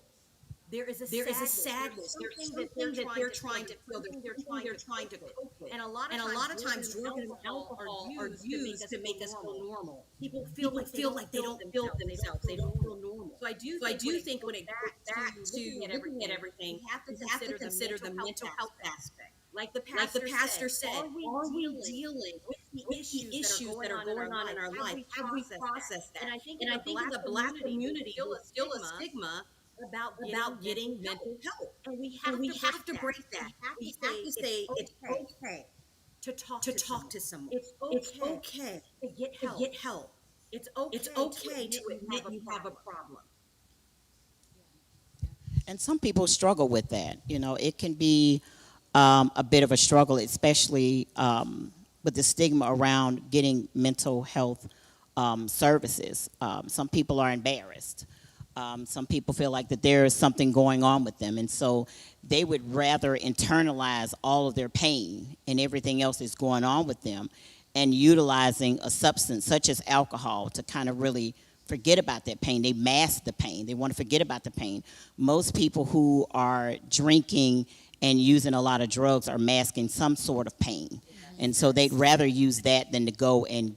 There is a sadness. There's something that they're trying to feel. They're trying to cope with. And a lot of times, drugs and alcohol are used to make us feel normal. People feel like they don't feel themselves. They don't feel normal. So I do think when it goes back to looking at everything, we have to consider the mental health aspect. Like the pastor said, are we dealing with the issues that are going on in our life? Have we processed that? And I think in the Black community, there's still a stigma about getting mental health. And we have to break that. We have to say it's okay to talk to someone. It's okay to get help. It's okay to admit you have a problem. And some people struggle with that. You know, it can be a bit of a struggle, especially with the stigma around getting mental health services. Some people are embarrassed. Some people feel like that there is something going on with them, and so they would rather internalize all of their pain and everything else that's going on with them, and utilizing a substance such as alcohol to kind of really forget about that pain. They mask the pain. They want to forget about the pain. Most people who are drinking and using a lot of drugs are masking some sort of pain. And so they'd rather use that than to go and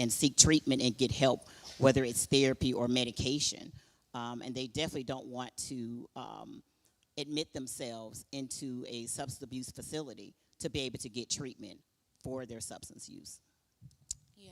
seek treatment and get help, whether it's therapy or medication. And they definitely don't want to admit themselves into a substance abuse facility to be able to get treatment for their substance use. Yeah.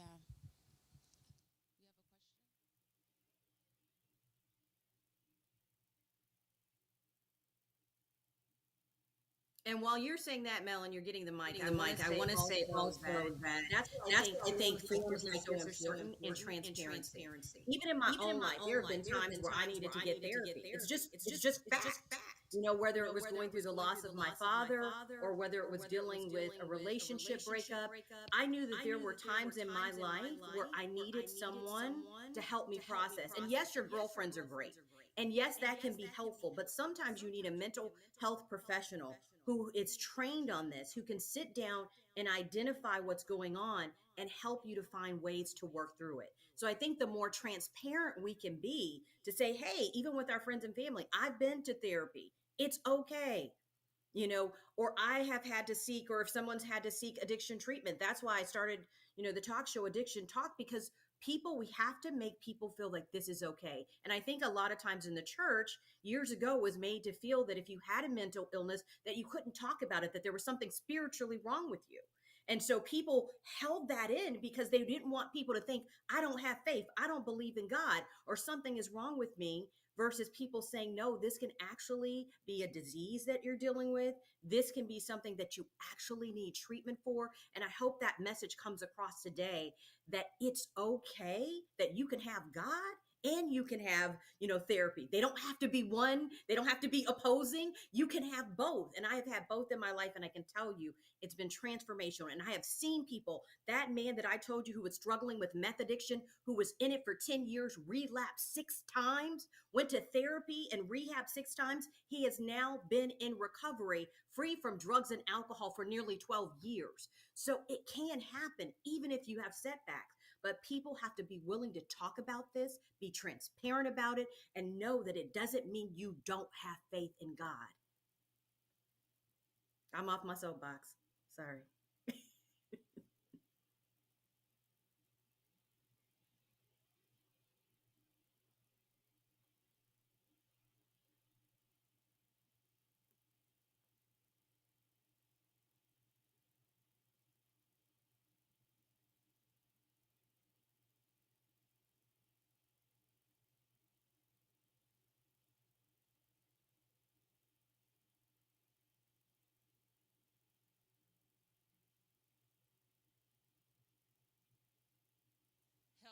And while you're saying that, Mel, and you're getting the mic, I want to say also that that's what I think forms are so important in transparency. Even in my own life, there have been times where I needed to get therapy. It's just fact. You know, whether it was going through the loss of my father or whether it was dealing with a relationship breakup, I knew that there were times in my life where I needed someone to help me process. And yes, your girlfriends are great. And yes, that can be helpful, but sometimes you need a mental health professional who is trained on this, who can sit down and identify what's going on and help you to find ways to work through it. So I think the more transparent we can be to say, hey, even with our friends and family, I've been to therapy. It's okay. You know, or I have had to seek, or if someone's had to seek addiction treatment. That's why I started, the talk show Addiction Talk, because we have to make people feel like this is okay. And I think a lot of times in the church years ago was made to feel that if you had a mental illness, that you couldn't talk about it, that there was something spiritually wrong with you. And so people held that in because they didn't want people to think, I don't have faith, I don't believe in God, or something is wrong with me, versus people saying, no, this can actually be a disease that you're dealing with. This can be something that you actually need treatment for. And I hope that message comes across today, that it's okay that you can have God and you can have, therapy. They don't have to be one. They don't have to be opposing. You can have both. And I have had both in my life. And I can tell you, it's been transformational. And I have seen people, that man that I told you who was struggling with meth addiction, who was in it for 10 years, relapsed 6 times, went to therapy and rehab 6 times. He has now been in recovery, free from drugs and alcohol for nearly 12 years. So it can happen, even if you have setbacks. But people have to be willing to talk about this, be transparent about it, and know that it doesn't mean you don't have faith in God. I'm off my soapbox. Sorry.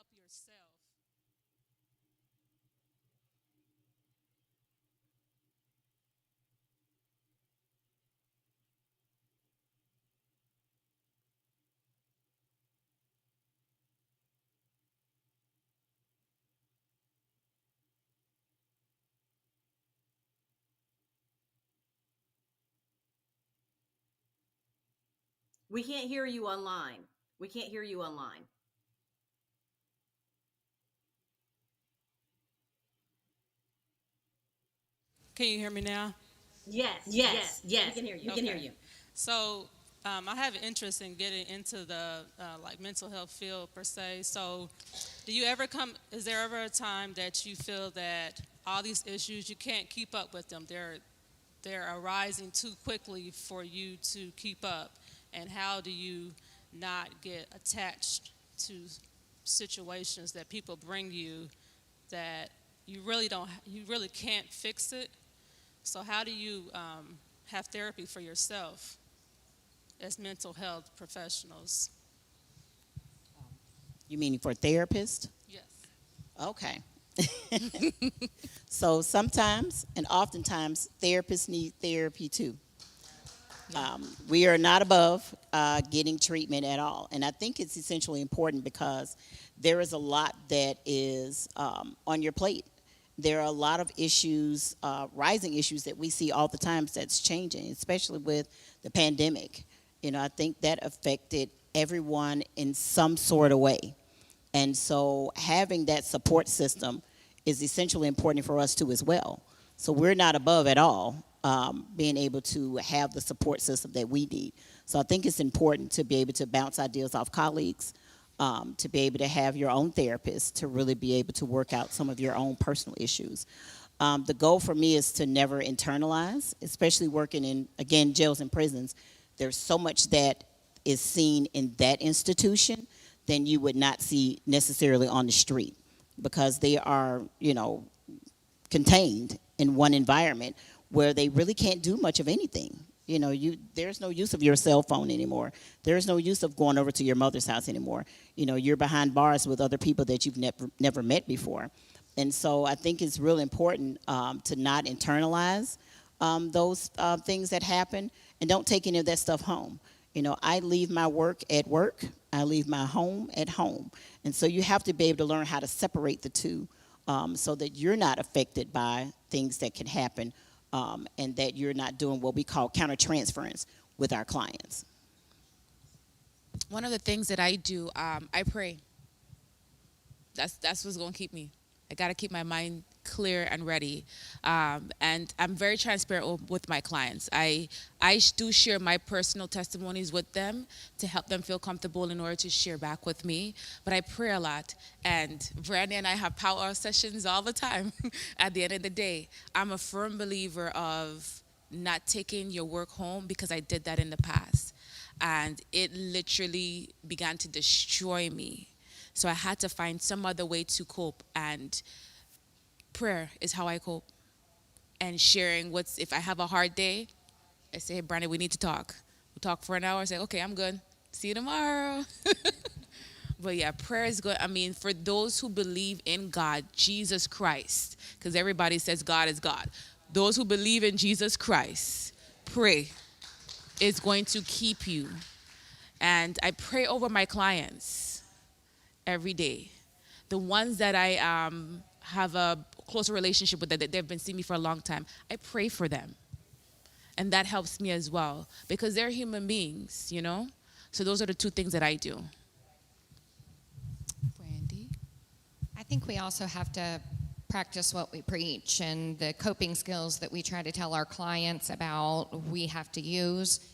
help yourself? We can't hear you online. We can't hear you online. Can you hear me now? Yes. We can hear you. We can hear Okay. you. So I have an interest in getting into the like mental health field per se. So do you ever come, is there ever a time that you feel that all these issues, you can't keep up with them? They're arising too quickly for you to keep up. And how do you not get attached to situations that people bring you that you really can't fix it? So how do you have therapy for yourself as mental health professionals? You mean for therapists? Yes. Okay. So sometimes and oftentimes therapists need therapy too. We are not above getting treatment at all. And I think it's essentially important because there is a lot that is on your plate. There are a lot of issues, rising issues that we see all the time that's changing, especially with the pandemic. I think that affected everyone in some sort of way. And so having that support system is essentially important for us too as well. So we're not above at all being able to have the support system that we need. So I think it's important to be able to bounce ideas off colleagues, to be able to have your own therapist, to really be able to work out some of your own personal issues. The goal for me is to never internalize, especially working in, again, jails and prisons. There's so much that is seen in that institution than you would not see necessarily on the street because they are, contained in one environment where they really can't do much of anything. There's no use of your cell phone anymore. There's no use of going over to your mother's house anymore. You're behind bars with other people that you've never met before. And so I think it's really important to not internalize those things that happen and don't take any of that stuff home. I leave my work at work. I leave my home at home. And so you have to be able to learn how to separate the two so that you're not affected by things that can happen and that you're not doing what we call countertransference with our clients. One of the things that I do, I pray. That's what's going to keep me. I got to keep my mind clear and ready. And I'm very transparent with my clients. I do share my personal testimonies with them to help them feel comfortable in order to share back with me. But I pray a lot. And Brandy and I have power hour sessions all the time. At the end of the day, I'm a firm believer of not taking your work home because I did that in the past. And it literally began to destroy me. So I had to find some other way to cope, and prayer is how I cope. And sharing if I have a hard day, I say, hey, Brandon, we need to talk. We talk for an hour, I say, okay, I'm good. See you tomorrow. But yeah, prayer is good. I mean, for those who believe in God, Jesus Christ, because everybody says God is God. Those who believe in Jesus Christ, pray. It's going to keep you. And I pray over my clients every day. The ones that I have a closer relationship with, that they've been seeing me for a long time, I pray for them. And that helps me as well because they're human beings, So those are the two things that I do. Brandy? I think we also have to practice what we preach, and the coping skills that we try to tell our clients about, we have to use.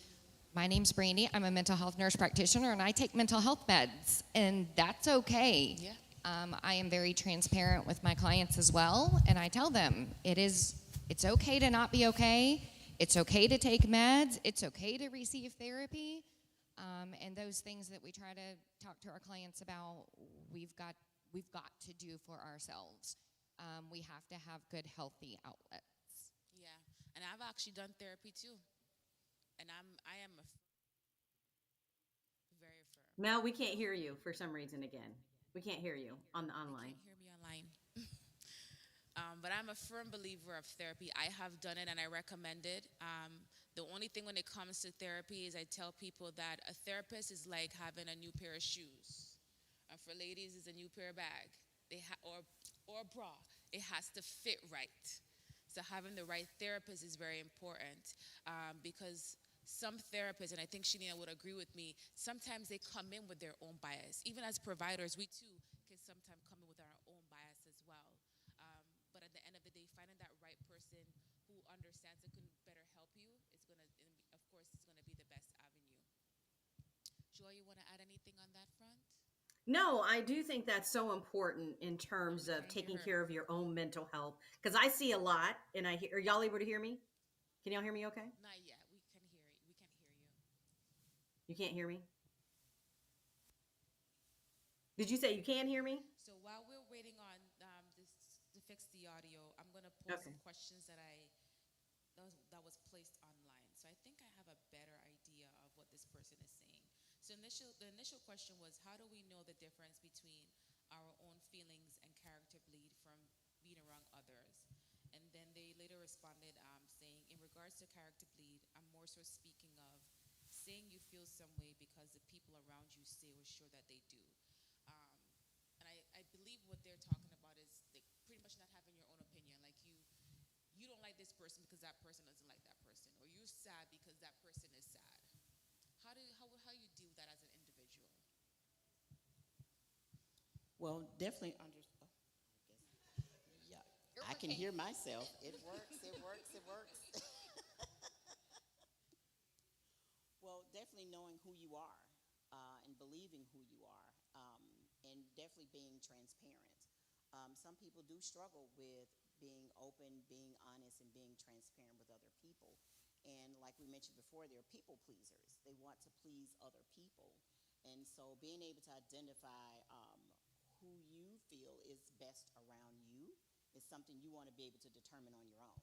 My name's Brandy. I'm a mental health nurse practitioner, and I take mental health meds, and that's okay. Yeah. I am very transparent with my clients as well, and I tell them it's okay to not be okay. It's okay to take meds. It's okay to receive therapy, and those things that we try to talk to our clients about, we've got to do for ourselves. We have to have good, healthy outlets. Yeah, and I've actually done therapy too. And I am very firm. Mel, we can't hear you for some reason again. We can't hear you on the They online. can't hear me online. But I'm a firm believer of therapy. I have done it and I recommend it. The only thing when it comes to therapy is I tell people that a therapist is like having a new pair of shoes. And for ladies, it's a new pair of bag. Or a bra. It has to fit right. So having the right therapist is very important because some therapists, and I think Shanina would agree with me, sometimes they come in with their own bias. Even as providers, we too can sometimes come in with our own bias as well. But at the end of the day, finding that right person who understands and can better help you is going to, of course, it's going to be the best avenue. Joy, you want to add anything on that front? No, I do think that's so important in terms of taking care of your own mental health. Because I see a lot, and are y'all able to hear me? Can y'all hear me okay? Not yet. We can hear it. We can't hear you. You can't hear me? Did you say you can hear me? So while we're waiting on this to fix the audio, I'm going to post some questions that was placed online. So I think I have a better idea of what this person is saying. So the initial question was, how do we know the difference between our own feelings and character bleed from being around others? And then they later responded saying, in regards to character bleed, I'm more so speaking of saying you feel some way because the people around you say or sure that they do. And I believe what they're talking about is like pretty much not having your own opinion. Like you don't like this person because that person doesn't like that person, or you're sad because that person is sad. How do you deal with that as an individual? Well, definitely yeah, I can hear myself. It works, it works, it works. Well, definitely knowing who you are and believing who you are, and definitely being transparent. Some people do struggle with being open, being honest, and being transparent with other people. And like we mentioned before, they're people pleasers. They want to please other people. And so being able to identify who you feel is best around you is something you want to be able to determine on your own.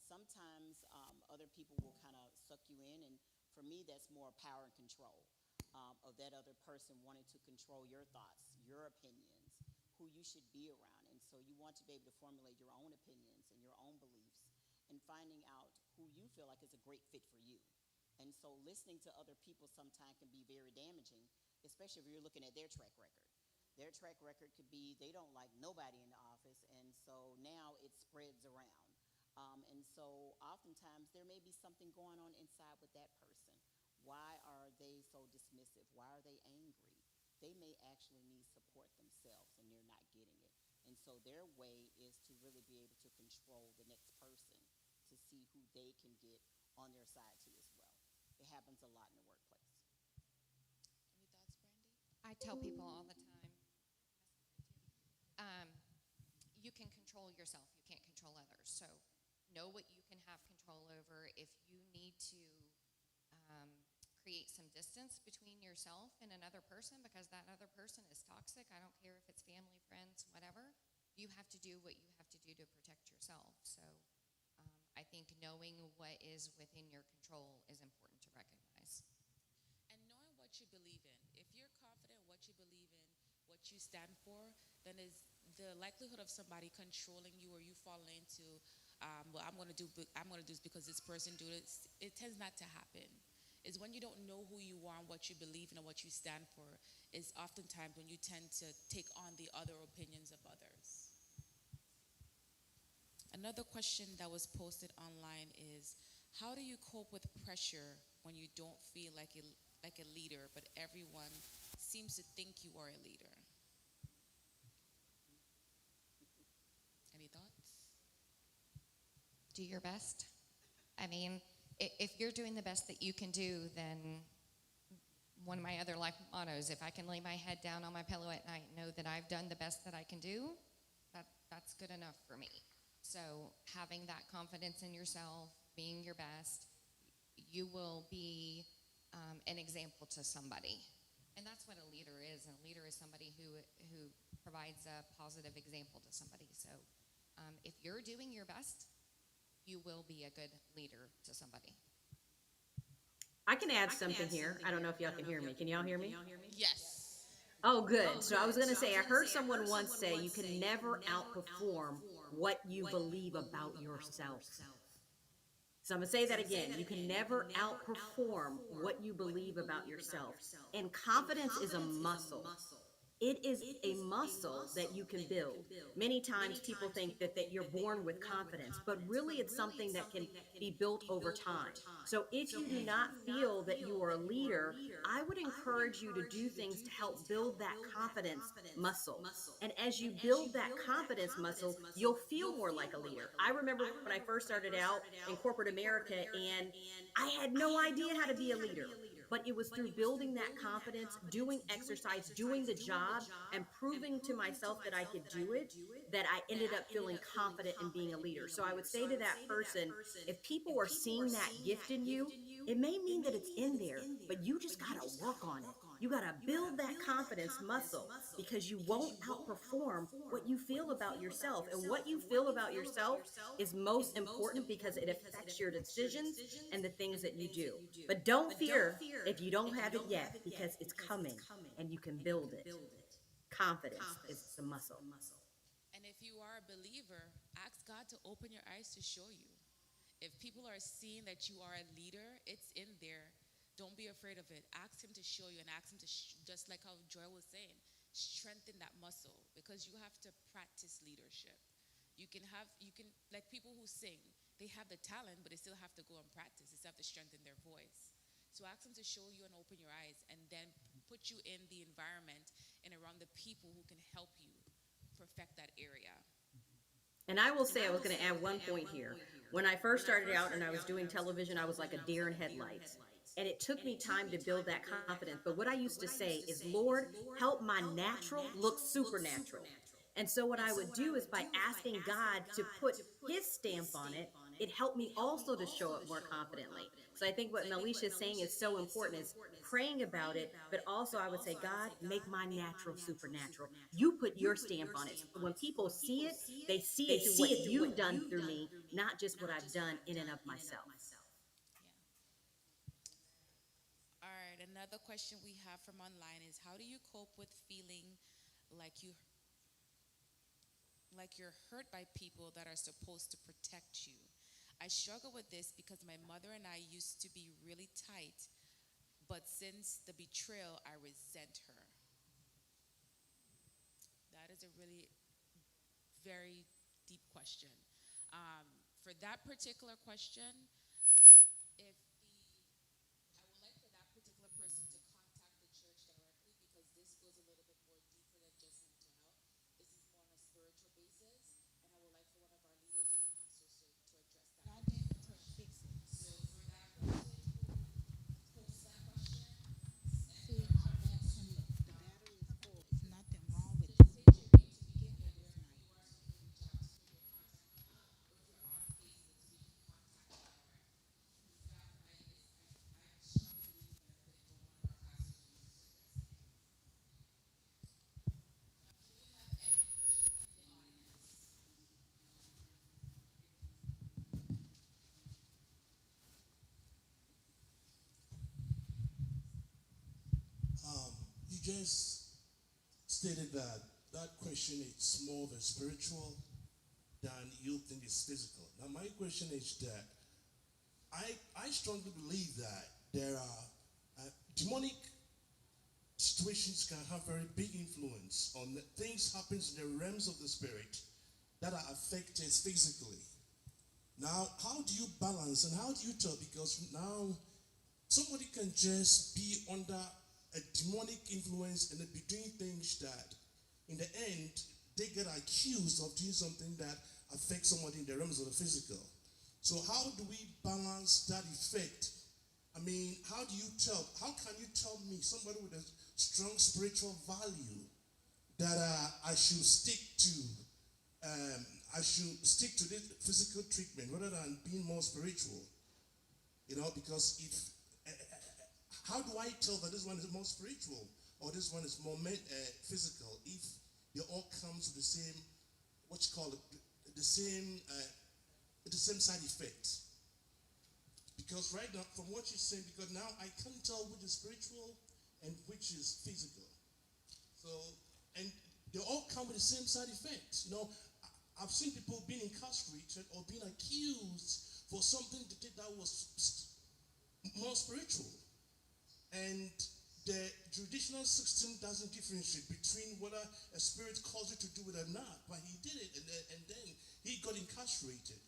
Sometimes other people will kind of suck you in, and for me, that's more power and control of that other person wanting to control your thoughts, your opinions, who you should be around. And so you want to be able to formulate your own opinions and your own beliefs and finding out who you feel like is a great fit for you. And so listening to other people sometimes can be very damaging, especially if you're looking at their track record. Their track record could be they don't like nobody in the office, and so now it spreads around. And so oftentimes there may be something going on inside with that person. Why are they so dismissive? Why are they angry? They may actually need support themselves and they're not getting it. And so their way is to really be able to control the next person to see who they can get on their side too as well. It happens a lot in the workplace. Any thoughts, Brandy? I tell people all the time, you can control yourself, you can't control others. So know what you can have control over. If you need to create some distance between yourself and another person because that other person is toxic, I don't care if it's family, friends, whatever, you have to do what you have to do to protect yourself. So I think knowing what is within your control is important to recognize. And knowing what you believe in. If you're confident in what you believe in, what you stand for, then is the likelihood of somebody controlling you or you falling into, well, I'm going to do this because this person do this, it tends not to happen. Is when you don't know who you are and what you believe in and what you stand for, is oftentimes when you tend to take on the other opinions of others. Another question that was posted online is, how do you cope with pressure when you don't feel like a leader, but everyone seems to think you are a leader? Any thoughts? Do your best. I mean, if you're doing the best that you can do, then one of my other life mottos, if I can lay my head down on my pillow at night and know that I've done the best that I can do, that's good enough for me. So having that confidence in yourself, being your best, you will be an example to somebody. And that's what a leader is. And a leader is somebody who provides a positive example to somebody. So if you're doing your best, you will be a good leader to somebody. I can add something here. I don't know if y'all can hear me. Can y'all hear me? Yes. Oh, good. So I was going to say, I heard someone once say, you can never outperform what you believe about yourself. So I'm going to say that again. You can never outperform what you believe about yourself. And confidence is a muscle. It is a muscle that you can build. Many times people think that you're born with confidence, but really it's something that can be built over time. So if you do not feel that you are a leader, I would encourage you to do things to help build that confidence muscle. And as you build that confidence muscle, you'll feel more like a leader. I remember when I first started out in corporate America and I had no idea how to be a leader. But it was through building that confidence, doing exercise, doing the job, and proving to myself that I could do it, that I ended up feeling confident in being a leader. So I would say to that person, if people are seeing that gift in you, it may mean that it's in there, but you just got to work on it. You got to build that confidence muscle because you won't outperform what you feel about yourself. And what you feel about yourself is most important because it affects your decisions and the things that you do. But don't fear if you don't have it yet because it's coming and you can build it. Confidence is a muscle. And if you are a believer, ask God to open your eyes to show you. If people are seeing that you are a leader, it's in there. Don't be afraid of it. Ask him to show you and ask him to, just like how Joy was saying, strengthen that muscle because you have to practice leadership. You can, like people who sing, they have the talent, but they still have to go and practice. They still have to strengthen their voice. So ask him to show you and open your eyes and then put you in the environment and around the people who can help you perfect that area. And I will say, I was going to add one point here. When I first started out and I was doing television, I was like a deer in headlights. And it took me time to build that confidence. But what I used to say is, Lord, help my natural look supernatural. And so what I would do is by asking God to put his stamp on it, it helped me also to show up more confidently. So I think what Melisha is saying is so important, is praying about it, but also I would say, God, make my natural supernatural. You put your stamp on it. So when people see it, they see it through what you've done through me, not just what I've done in and of myself. All right, another question we have from online is, how do you cope with feeling like you're hurt by people that are supposed to protect you? I struggle with this because my mother and I used to be really tight, but since the betrayal, I resent her. That is a really very deep question. For that particular question, I would like for that particular person to contact the church directly because this goes a little bit more deeper than just mental health. This is more on a spiritual basis, and I would like for one of our leaders or pastors to address that. So for that person who posed that question, See, the battery is full. There's nothing wrong with it. You just stated that that question is more of a spiritual than you think is physical. Now, my question is that I strongly believe that there are demonic situations can have very big influence on the things happens in the realms of the spirit that are affected physically. Now, how do you balance and how do you tell? Because now somebody can just be under a demonic influence and be doing things that in the end they get accused of doing something that affects somebody in the realms of the physical. So how do we balance that effect? I mean, how can you tell me, somebody with a strong spiritual value, that I should stick to this physical treatment rather than being more spiritual? You know, because how do I tell that this one is more spiritual or this one is more physical if they all come to the same, the same side effect? Because right now, from what you're saying, because now I can't tell which is spiritual and which is physical. So, and they all come with the same side effects. You know, I've seen people being incarcerated or being accused for something they did that was more spiritual. And the judicial system doesn't differentiate between whether a spirit caused you to do it or not, but he did it, and then he got incarcerated.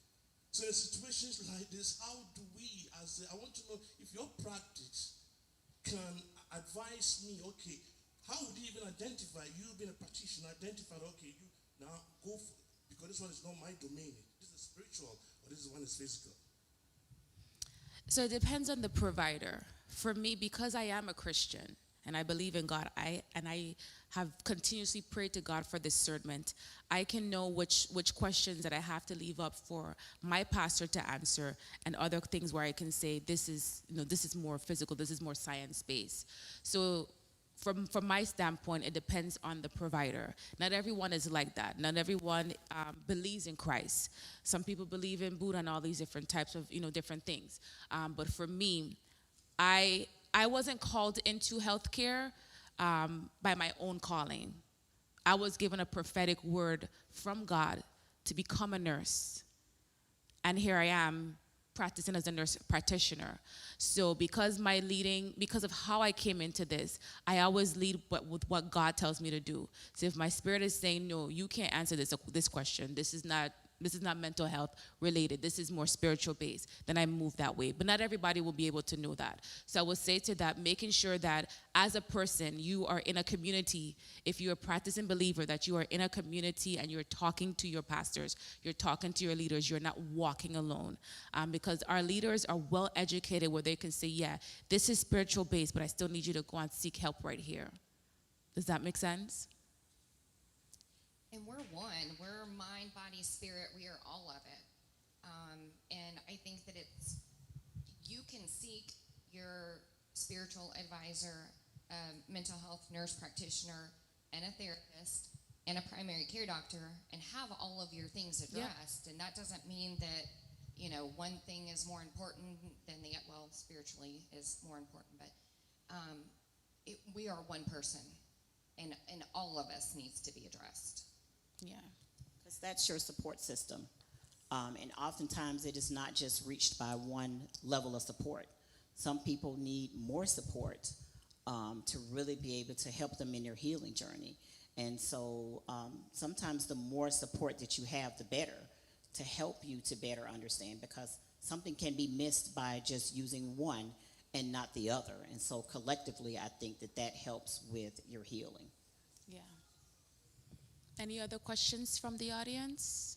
So in situations like this, how do we, I want to know if your practice can advise me, okay, how would you even identify, you being a practitioner, identify, okay, you now go for it, because this one is not my domain. This is spiritual, or this one is physical. So it depends on the provider. For me, because I am a Christian and I believe in God, I have continuously prayed to God for discernment. I can know which questions that I have to leave up for my pastor to answer, and other things where I can say this is more physical, this is more science-based. So from my standpoint, it depends on the provider. Not everyone is like that. Not everyone believes in Christ. Some people believe in Buddha and all these different types of different things. But for me, I wasn't called into healthcare by my own calling. I was given a prophetic word from God to become a nurse. And here I am practicing as a nurse practitioner. So because of how I came into this, I always lead with what God tells me to do. So if my spirit is saying, no, you can't answer this question, this is not mental health related, this is more spiritual based, then I move that way. But not everybody will be able to know that. So I would say to that, making sure that as a person, you are in a community, if you're a practicing believer, that you are in a community and you're talking to your pastors, you're talking to your leaders, you're not walking alone. Because our leaders are well educated where they can say, yeah, this is spiritual based, but I still need you to go and seek help right here. Does that make sense? And we're one. We're mind, body, spirit. We are all of it. And I think that you can seek your spiritual advisor, mental health nurse practitioner, and a therapist, and a primary care doctor, and have all of your things addressed. Yeah. And that doesn't mean that, one thing is more important than spiritually is more important. But we are one person, and all of us needs to be addressed. Yeah. Because that's your support system. And oftentimes it is not just reached by one level of support. Some people need more support to really be able to help them in their healing journey. And so sometimes the more support that you have, the better, to help you to better understand, because something can be missed by just using one and not the other. And so collectively, I think that helps with your healing. Yeah. Any other questions from the audience?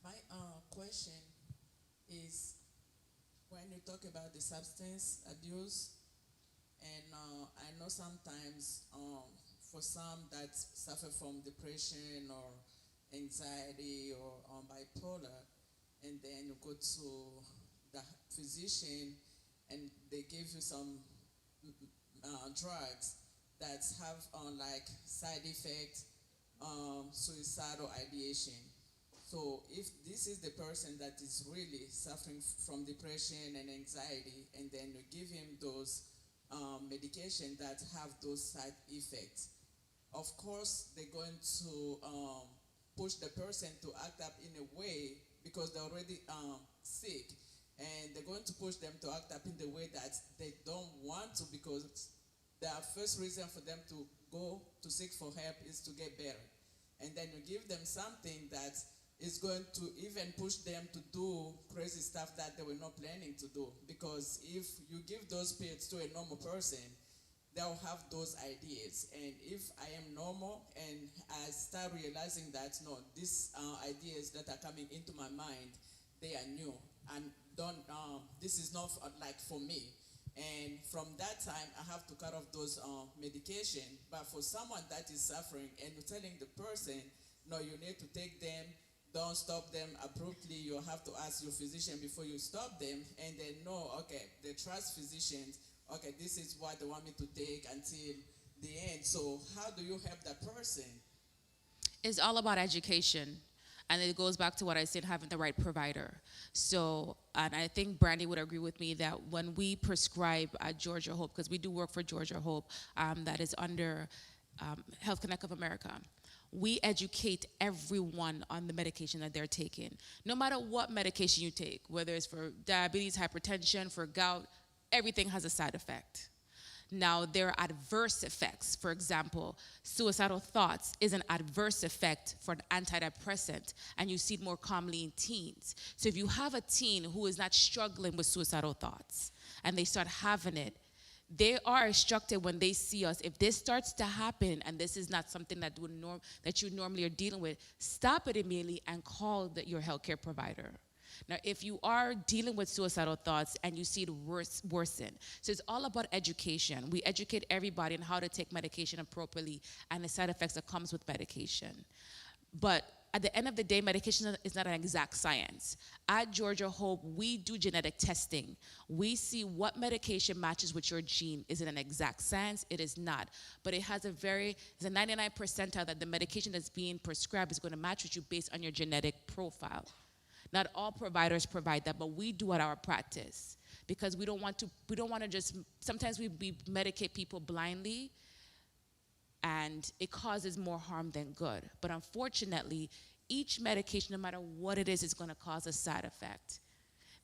My question is, when you talk about the substance abuse, and I know sometimes for some that suffer from depression or anxiety or bipolar, and then you go to the physician and they give you some drugs that have like side effects, suicidal ideation. So if this is the person that is really suffering from depression and anxiety, and then you give him those medication that have those side effects, of course they're going to push the person to act up in a way, because they're already sick, and they're going to push them to act up in the way that they don't want to, because the first reason for them to go to seek for help is to get better. And then you give them something that is going to even push them to do crazy stuff that they were not planning to do. Because if you give those pills to a normal person, they'll have those ideas. And if I am normal and I start realizing that, no, these ideas that are coming into my mind, they are new. And this is not like for me. And from that time, I have to cut off those medication. But for someone that is suffering, and you're telling the person, no, you need to take them, don't stop them abruptly. You have to ask your physician before you stop them. And then, no, okay, they trust physicians. Okay, this is what they want me to take until the end. So how do you help that person? It's all about education. And it goes back to what I said, having the right provider. So, and I think Brandy would agree with me that when we prescribe at Georgia Hope, because we do work for Georgia Hope, that is under Health Connect of America, we educate everyone on the medication that they're taking. No matter what medication you take, whether it's for diabetes, hypertension, for gout, everything has a side effect. Now, there are adverse effects. For example, suicidal thoughts is an adverse effect for an antidepressant, and you see it more commonly in teens. So if you have a teen who is not struggling with suicidal thoughts, and they start having it, they are instructed when they see us, if this starts to happen and this is not something that that you normally are dealing with, stop it immediately and call your healthcare provider. Now, if you are dealing with suicidal thoughts and you see it worsen, so it's all about education. We educate everybody on how to take medication appropriately and the side effects that comes with medication. But at the end of the day, medication is not an exact science. At Georgia Hope, we do genetic testing. We see what medication matches with your gene. Is it an exact science? It is not. But it has it's a 99 percentile that the medication that's being prescribed is going to match with you based on your genetic profile. Not all providers provide that, but we do at our practice because we don't want to just, sometimes we medicate people blindly and it causes more harm than good. But unfortunately, each medication, no matter what it is going to cause a side effect.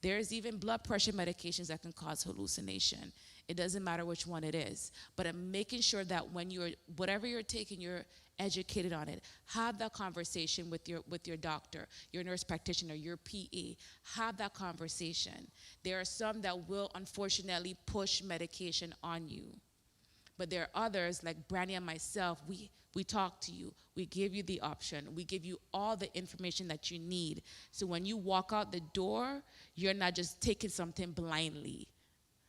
There's even blood pressure medications that can cause hallucination. It doesn't matter which one it is. But I'm making sure that when whatever you're taking, you're educated on it. Have that conversation with your doctor, your nurse practitioner, your PA. Have that conversation. There are some that will unfortunately push medication on you. But there are others, like Brandy and myself, we talk to you. We give you the option. We give you all the information that you need. So when you walk out the door, you're not just taking something blindly.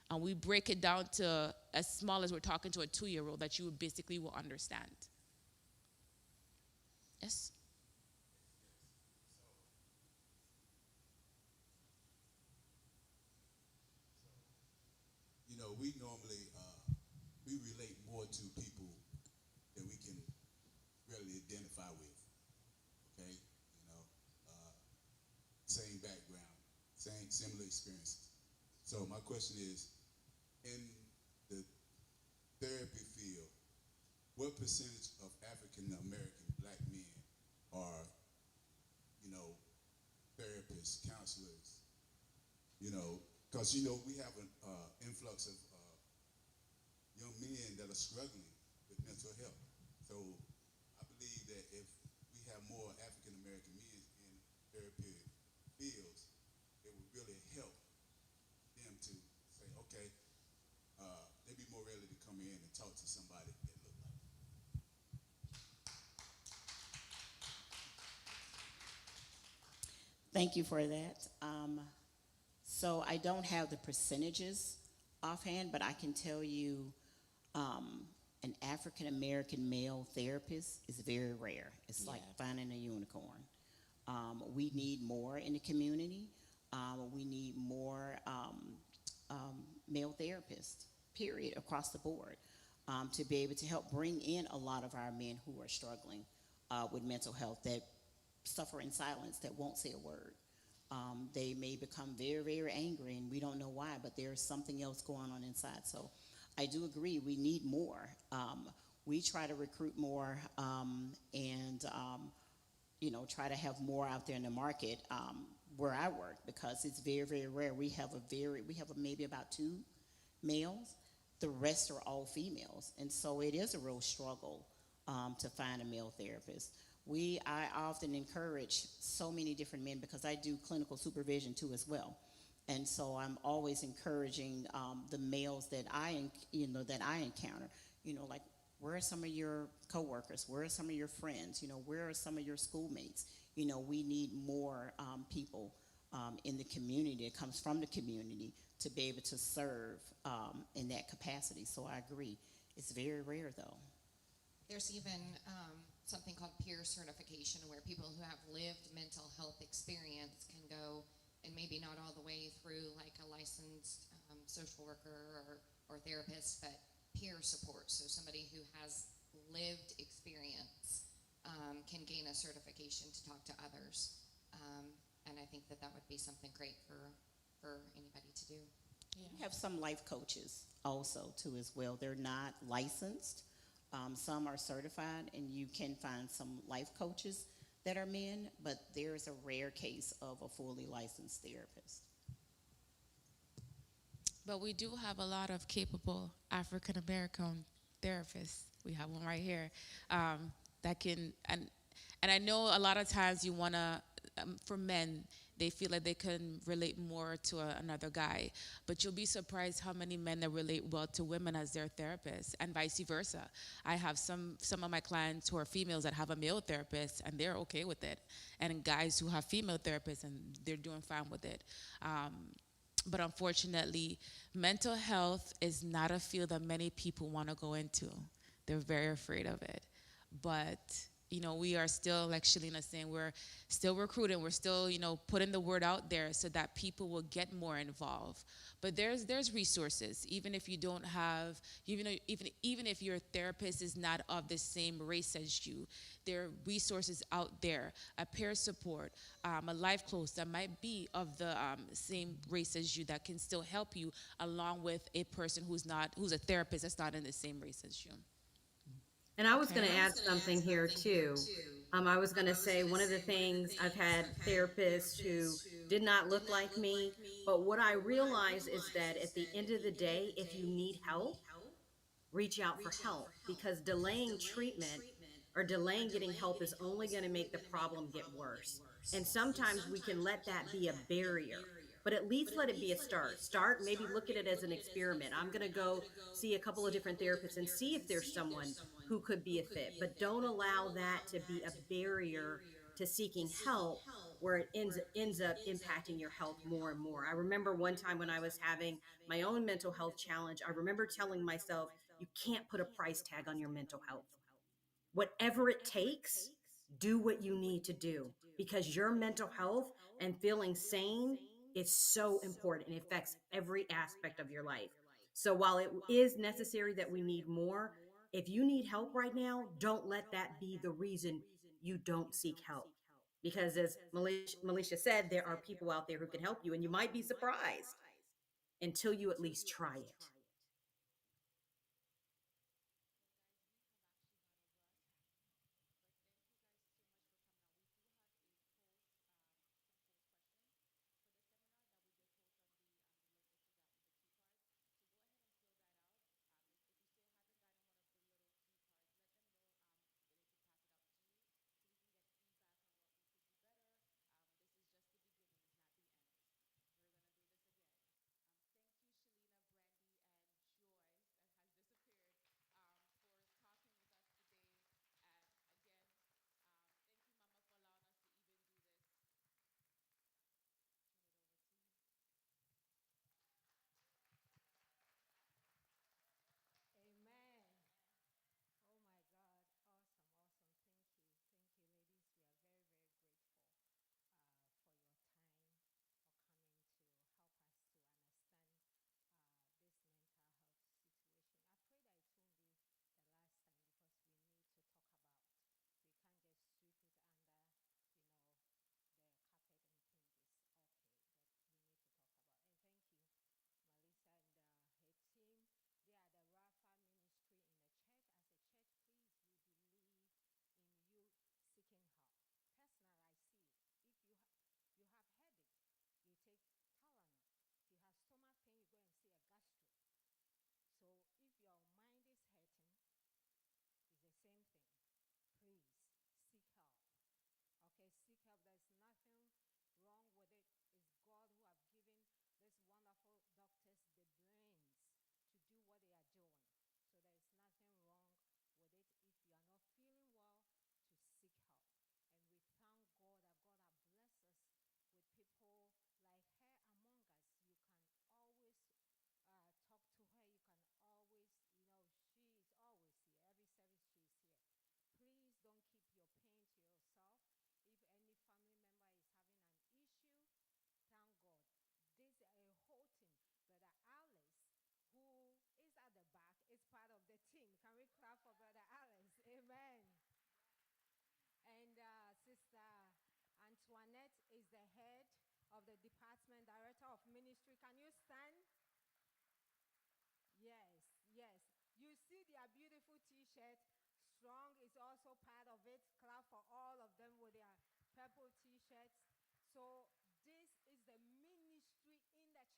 And we break it down to as small as we're talking to a 2-year-old that you basically will understand. Yes? You know, we normally we relate more to people that we can really identify with. Okay, you know, same background, similar experiences. So my question is, in the therapy field, what percentage of African American black men are, you know, therapists, counselors? You know, because you know we have an influx of young men that are struggling with mental health. So I believe that if we have more African American men in therapeutic fields, it would really help them to say, okay, they'd be more ready to come in and talk to somebody that look like them. Thank you for that. So I don't have the percentages offhand, but I can tell you an African American male therapist is very rare. It's like finding a unicorn. We need more in the community. We need more male therapists, period, across the board, to be able to help bring in a lot of our men who are struggling with mental health, that suffer in silence, that won't say a word. They may become very, very angry, and we don't know why, but there's something else going on inside. So I do agree, we need more. We try to recruit more and you know, try to have more out there in the market where I work, because it's very, very rare. We have maybe about 2 males. The rest are all females, and so it is a real struggle to find a male therapist. I often encourage so many different men, because I do clinical supervision too as well. And so I'm always encouraging the males that I encounter, you know, like, where are some of your coworkers? Where are some of your friends? You know, where are some of your schoolmates? You know, we need more people in the community that comes from the community to be able to serve in that capacity. So I agree. It's very rare, though. There's even something called peer certification, where people who have lived mental health experience can go, and maybe not all the way through like a licensed social worker or therapist, but peer support. So somebody who has lived experience can gain a certification to talk to others. And I think that that would be something great for anybody to do. We have some life coaches also too as well. They're not licensed. Some are certified, and you can find some life coaches that are men, but there's a rare case of a fully licensed therapist. But we do have a lot of capable African American therapists. We have one right here that can, and I know a lot of times you want to, for men, they feel like they can relate more to another guy. But you'll be surprised how many men that relate well to women as their therapists, and vice versa. I have some of my clients who are females that have a male therapist, and they're okay with it. And guys who have female therapists, and they're doing fine with it. But unfortunately, mental health is not a field that many people want to go into. They're very afraid of it. But you know, we are still, like Shelina saying, we're still recruiting. We're still, you know, putting the word out there so that people will get more involved. But there's resources, even if you don't have, even if your therapist is not of the same race as you, there are resources out there, a peer support, a life coach that might be of the same race as you that can still help you, along with a person who's a therapist that's not in the same race as you. And I was going to add something here too. I was going to say one of the things, I've had therapists who did not look like me, but what I realize is that at the end of the day, if you need help, reach out for help, because delaying treatment or delaying getting help is only going to make the problem get worse. And sometimes we can let that be a barrier, but at least let it be a start. Maybe look at it as an experiment. I'm going to go see a couple of different therapists and see if there's someone who could be a fit, but don't allow that to be a barrier to seeking help where it ends up impacting your health more and more. I remember one time when I was having my own mental health challenge, I remember telling myself, you can't put a price tag on your mental health. Whatever it takes, do what you need to do, because your mental health and feeling sane is so important and affects every aspect of your life. So while it is necessary that we need more, if you need help right now, don't let that be the reason you don't seek help. Because as Melisha said, there are people out there who can help you, and you might be surprised until you at least try it. Is part of the team. Can we clap for Brother Alice? Amen. the head of the department, director of ministry. Can you stand? Yes, yes. You see their beautiful T-shirt. Strong is also part of it. Clap for all of them with their purple T-shirts. So this is the ministry in the church.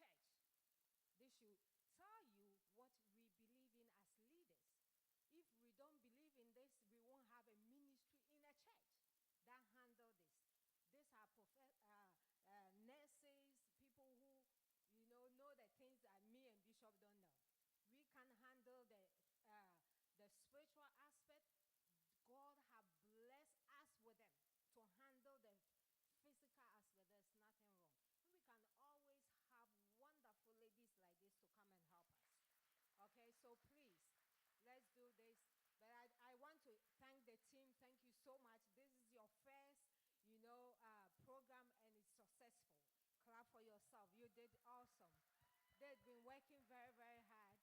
This should tell you what we believe in as leaders. If we don't believe in this, we won't have a ministry in a church that handle this. These are nurses, people who know the things that me and Bishop don't know. We can handle the spiritual aspect. God has blessed us with them to handle the physical aspect. There's nothing wrong. We can always have wonderful ladies like this to come and help us. Okay, so please, let's do this. But I want to thank the team. Thank you so much. This is your first, program, and it's successful. Clap for yourself. You did awesome. They've been working very, very hard.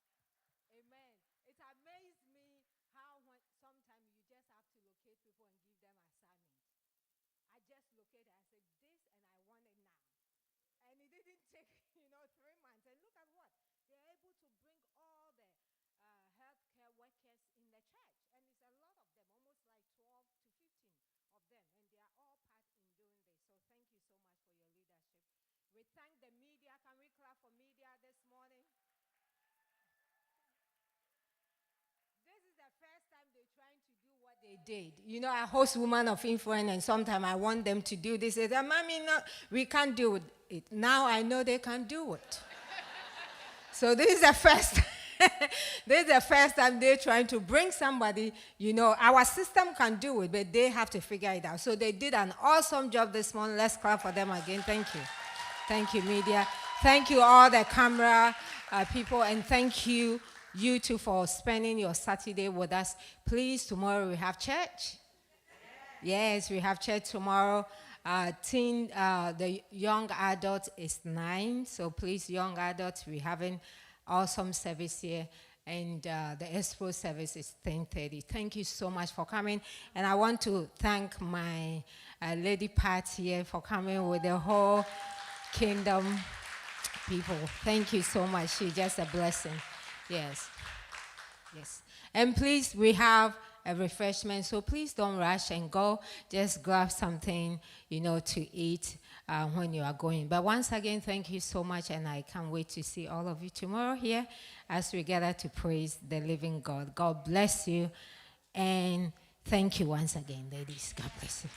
Amen. It amazed me how sometimes you just have to locate people and give them assignment. I just located. I said this, and I want it now. And it didn't take 3 months. And look at what they're able to bring all the healthcare workers in the church, and it's a lot of them, almost like 12 to 15 of them, and they are all part in doing this. So thank you so much for your leadership. We thank the media. Can we clap for media this morning? This is the first time they're trying to do what they did. I host Women of Influence, and sometimes I want them to do this. They say, Mommy, no, we can't do it. Now I know they can do it. So this is the first this is the first time they're trying to bring somebody. Our system can do it, but they have to figure it out. So they did an awesome job this morning. Let's clap for them again. Thank you. Thank you, media. Thank you, all the camera people, and thank you two for spending your Saturday with us. Please, tomorrow we have church. Yes, we have church tomorrow. The young adult is 9, so please, young adults, we're having awesome service here, and the expo service is 10:30. Thank you so much for coming, and I want to thank my lady Pat here for coming with the whole kingdom people. Thank you so much. She's just a blessing. Yes. And please, we have a refreshment, so please don't rush and go. Just grab something, to eat when you are going. But once again, thank you so much, and I can't wait to see all of you tomorrow here as we gather to praise the living God. God bless you, and thank you once again, ladies. God bless you.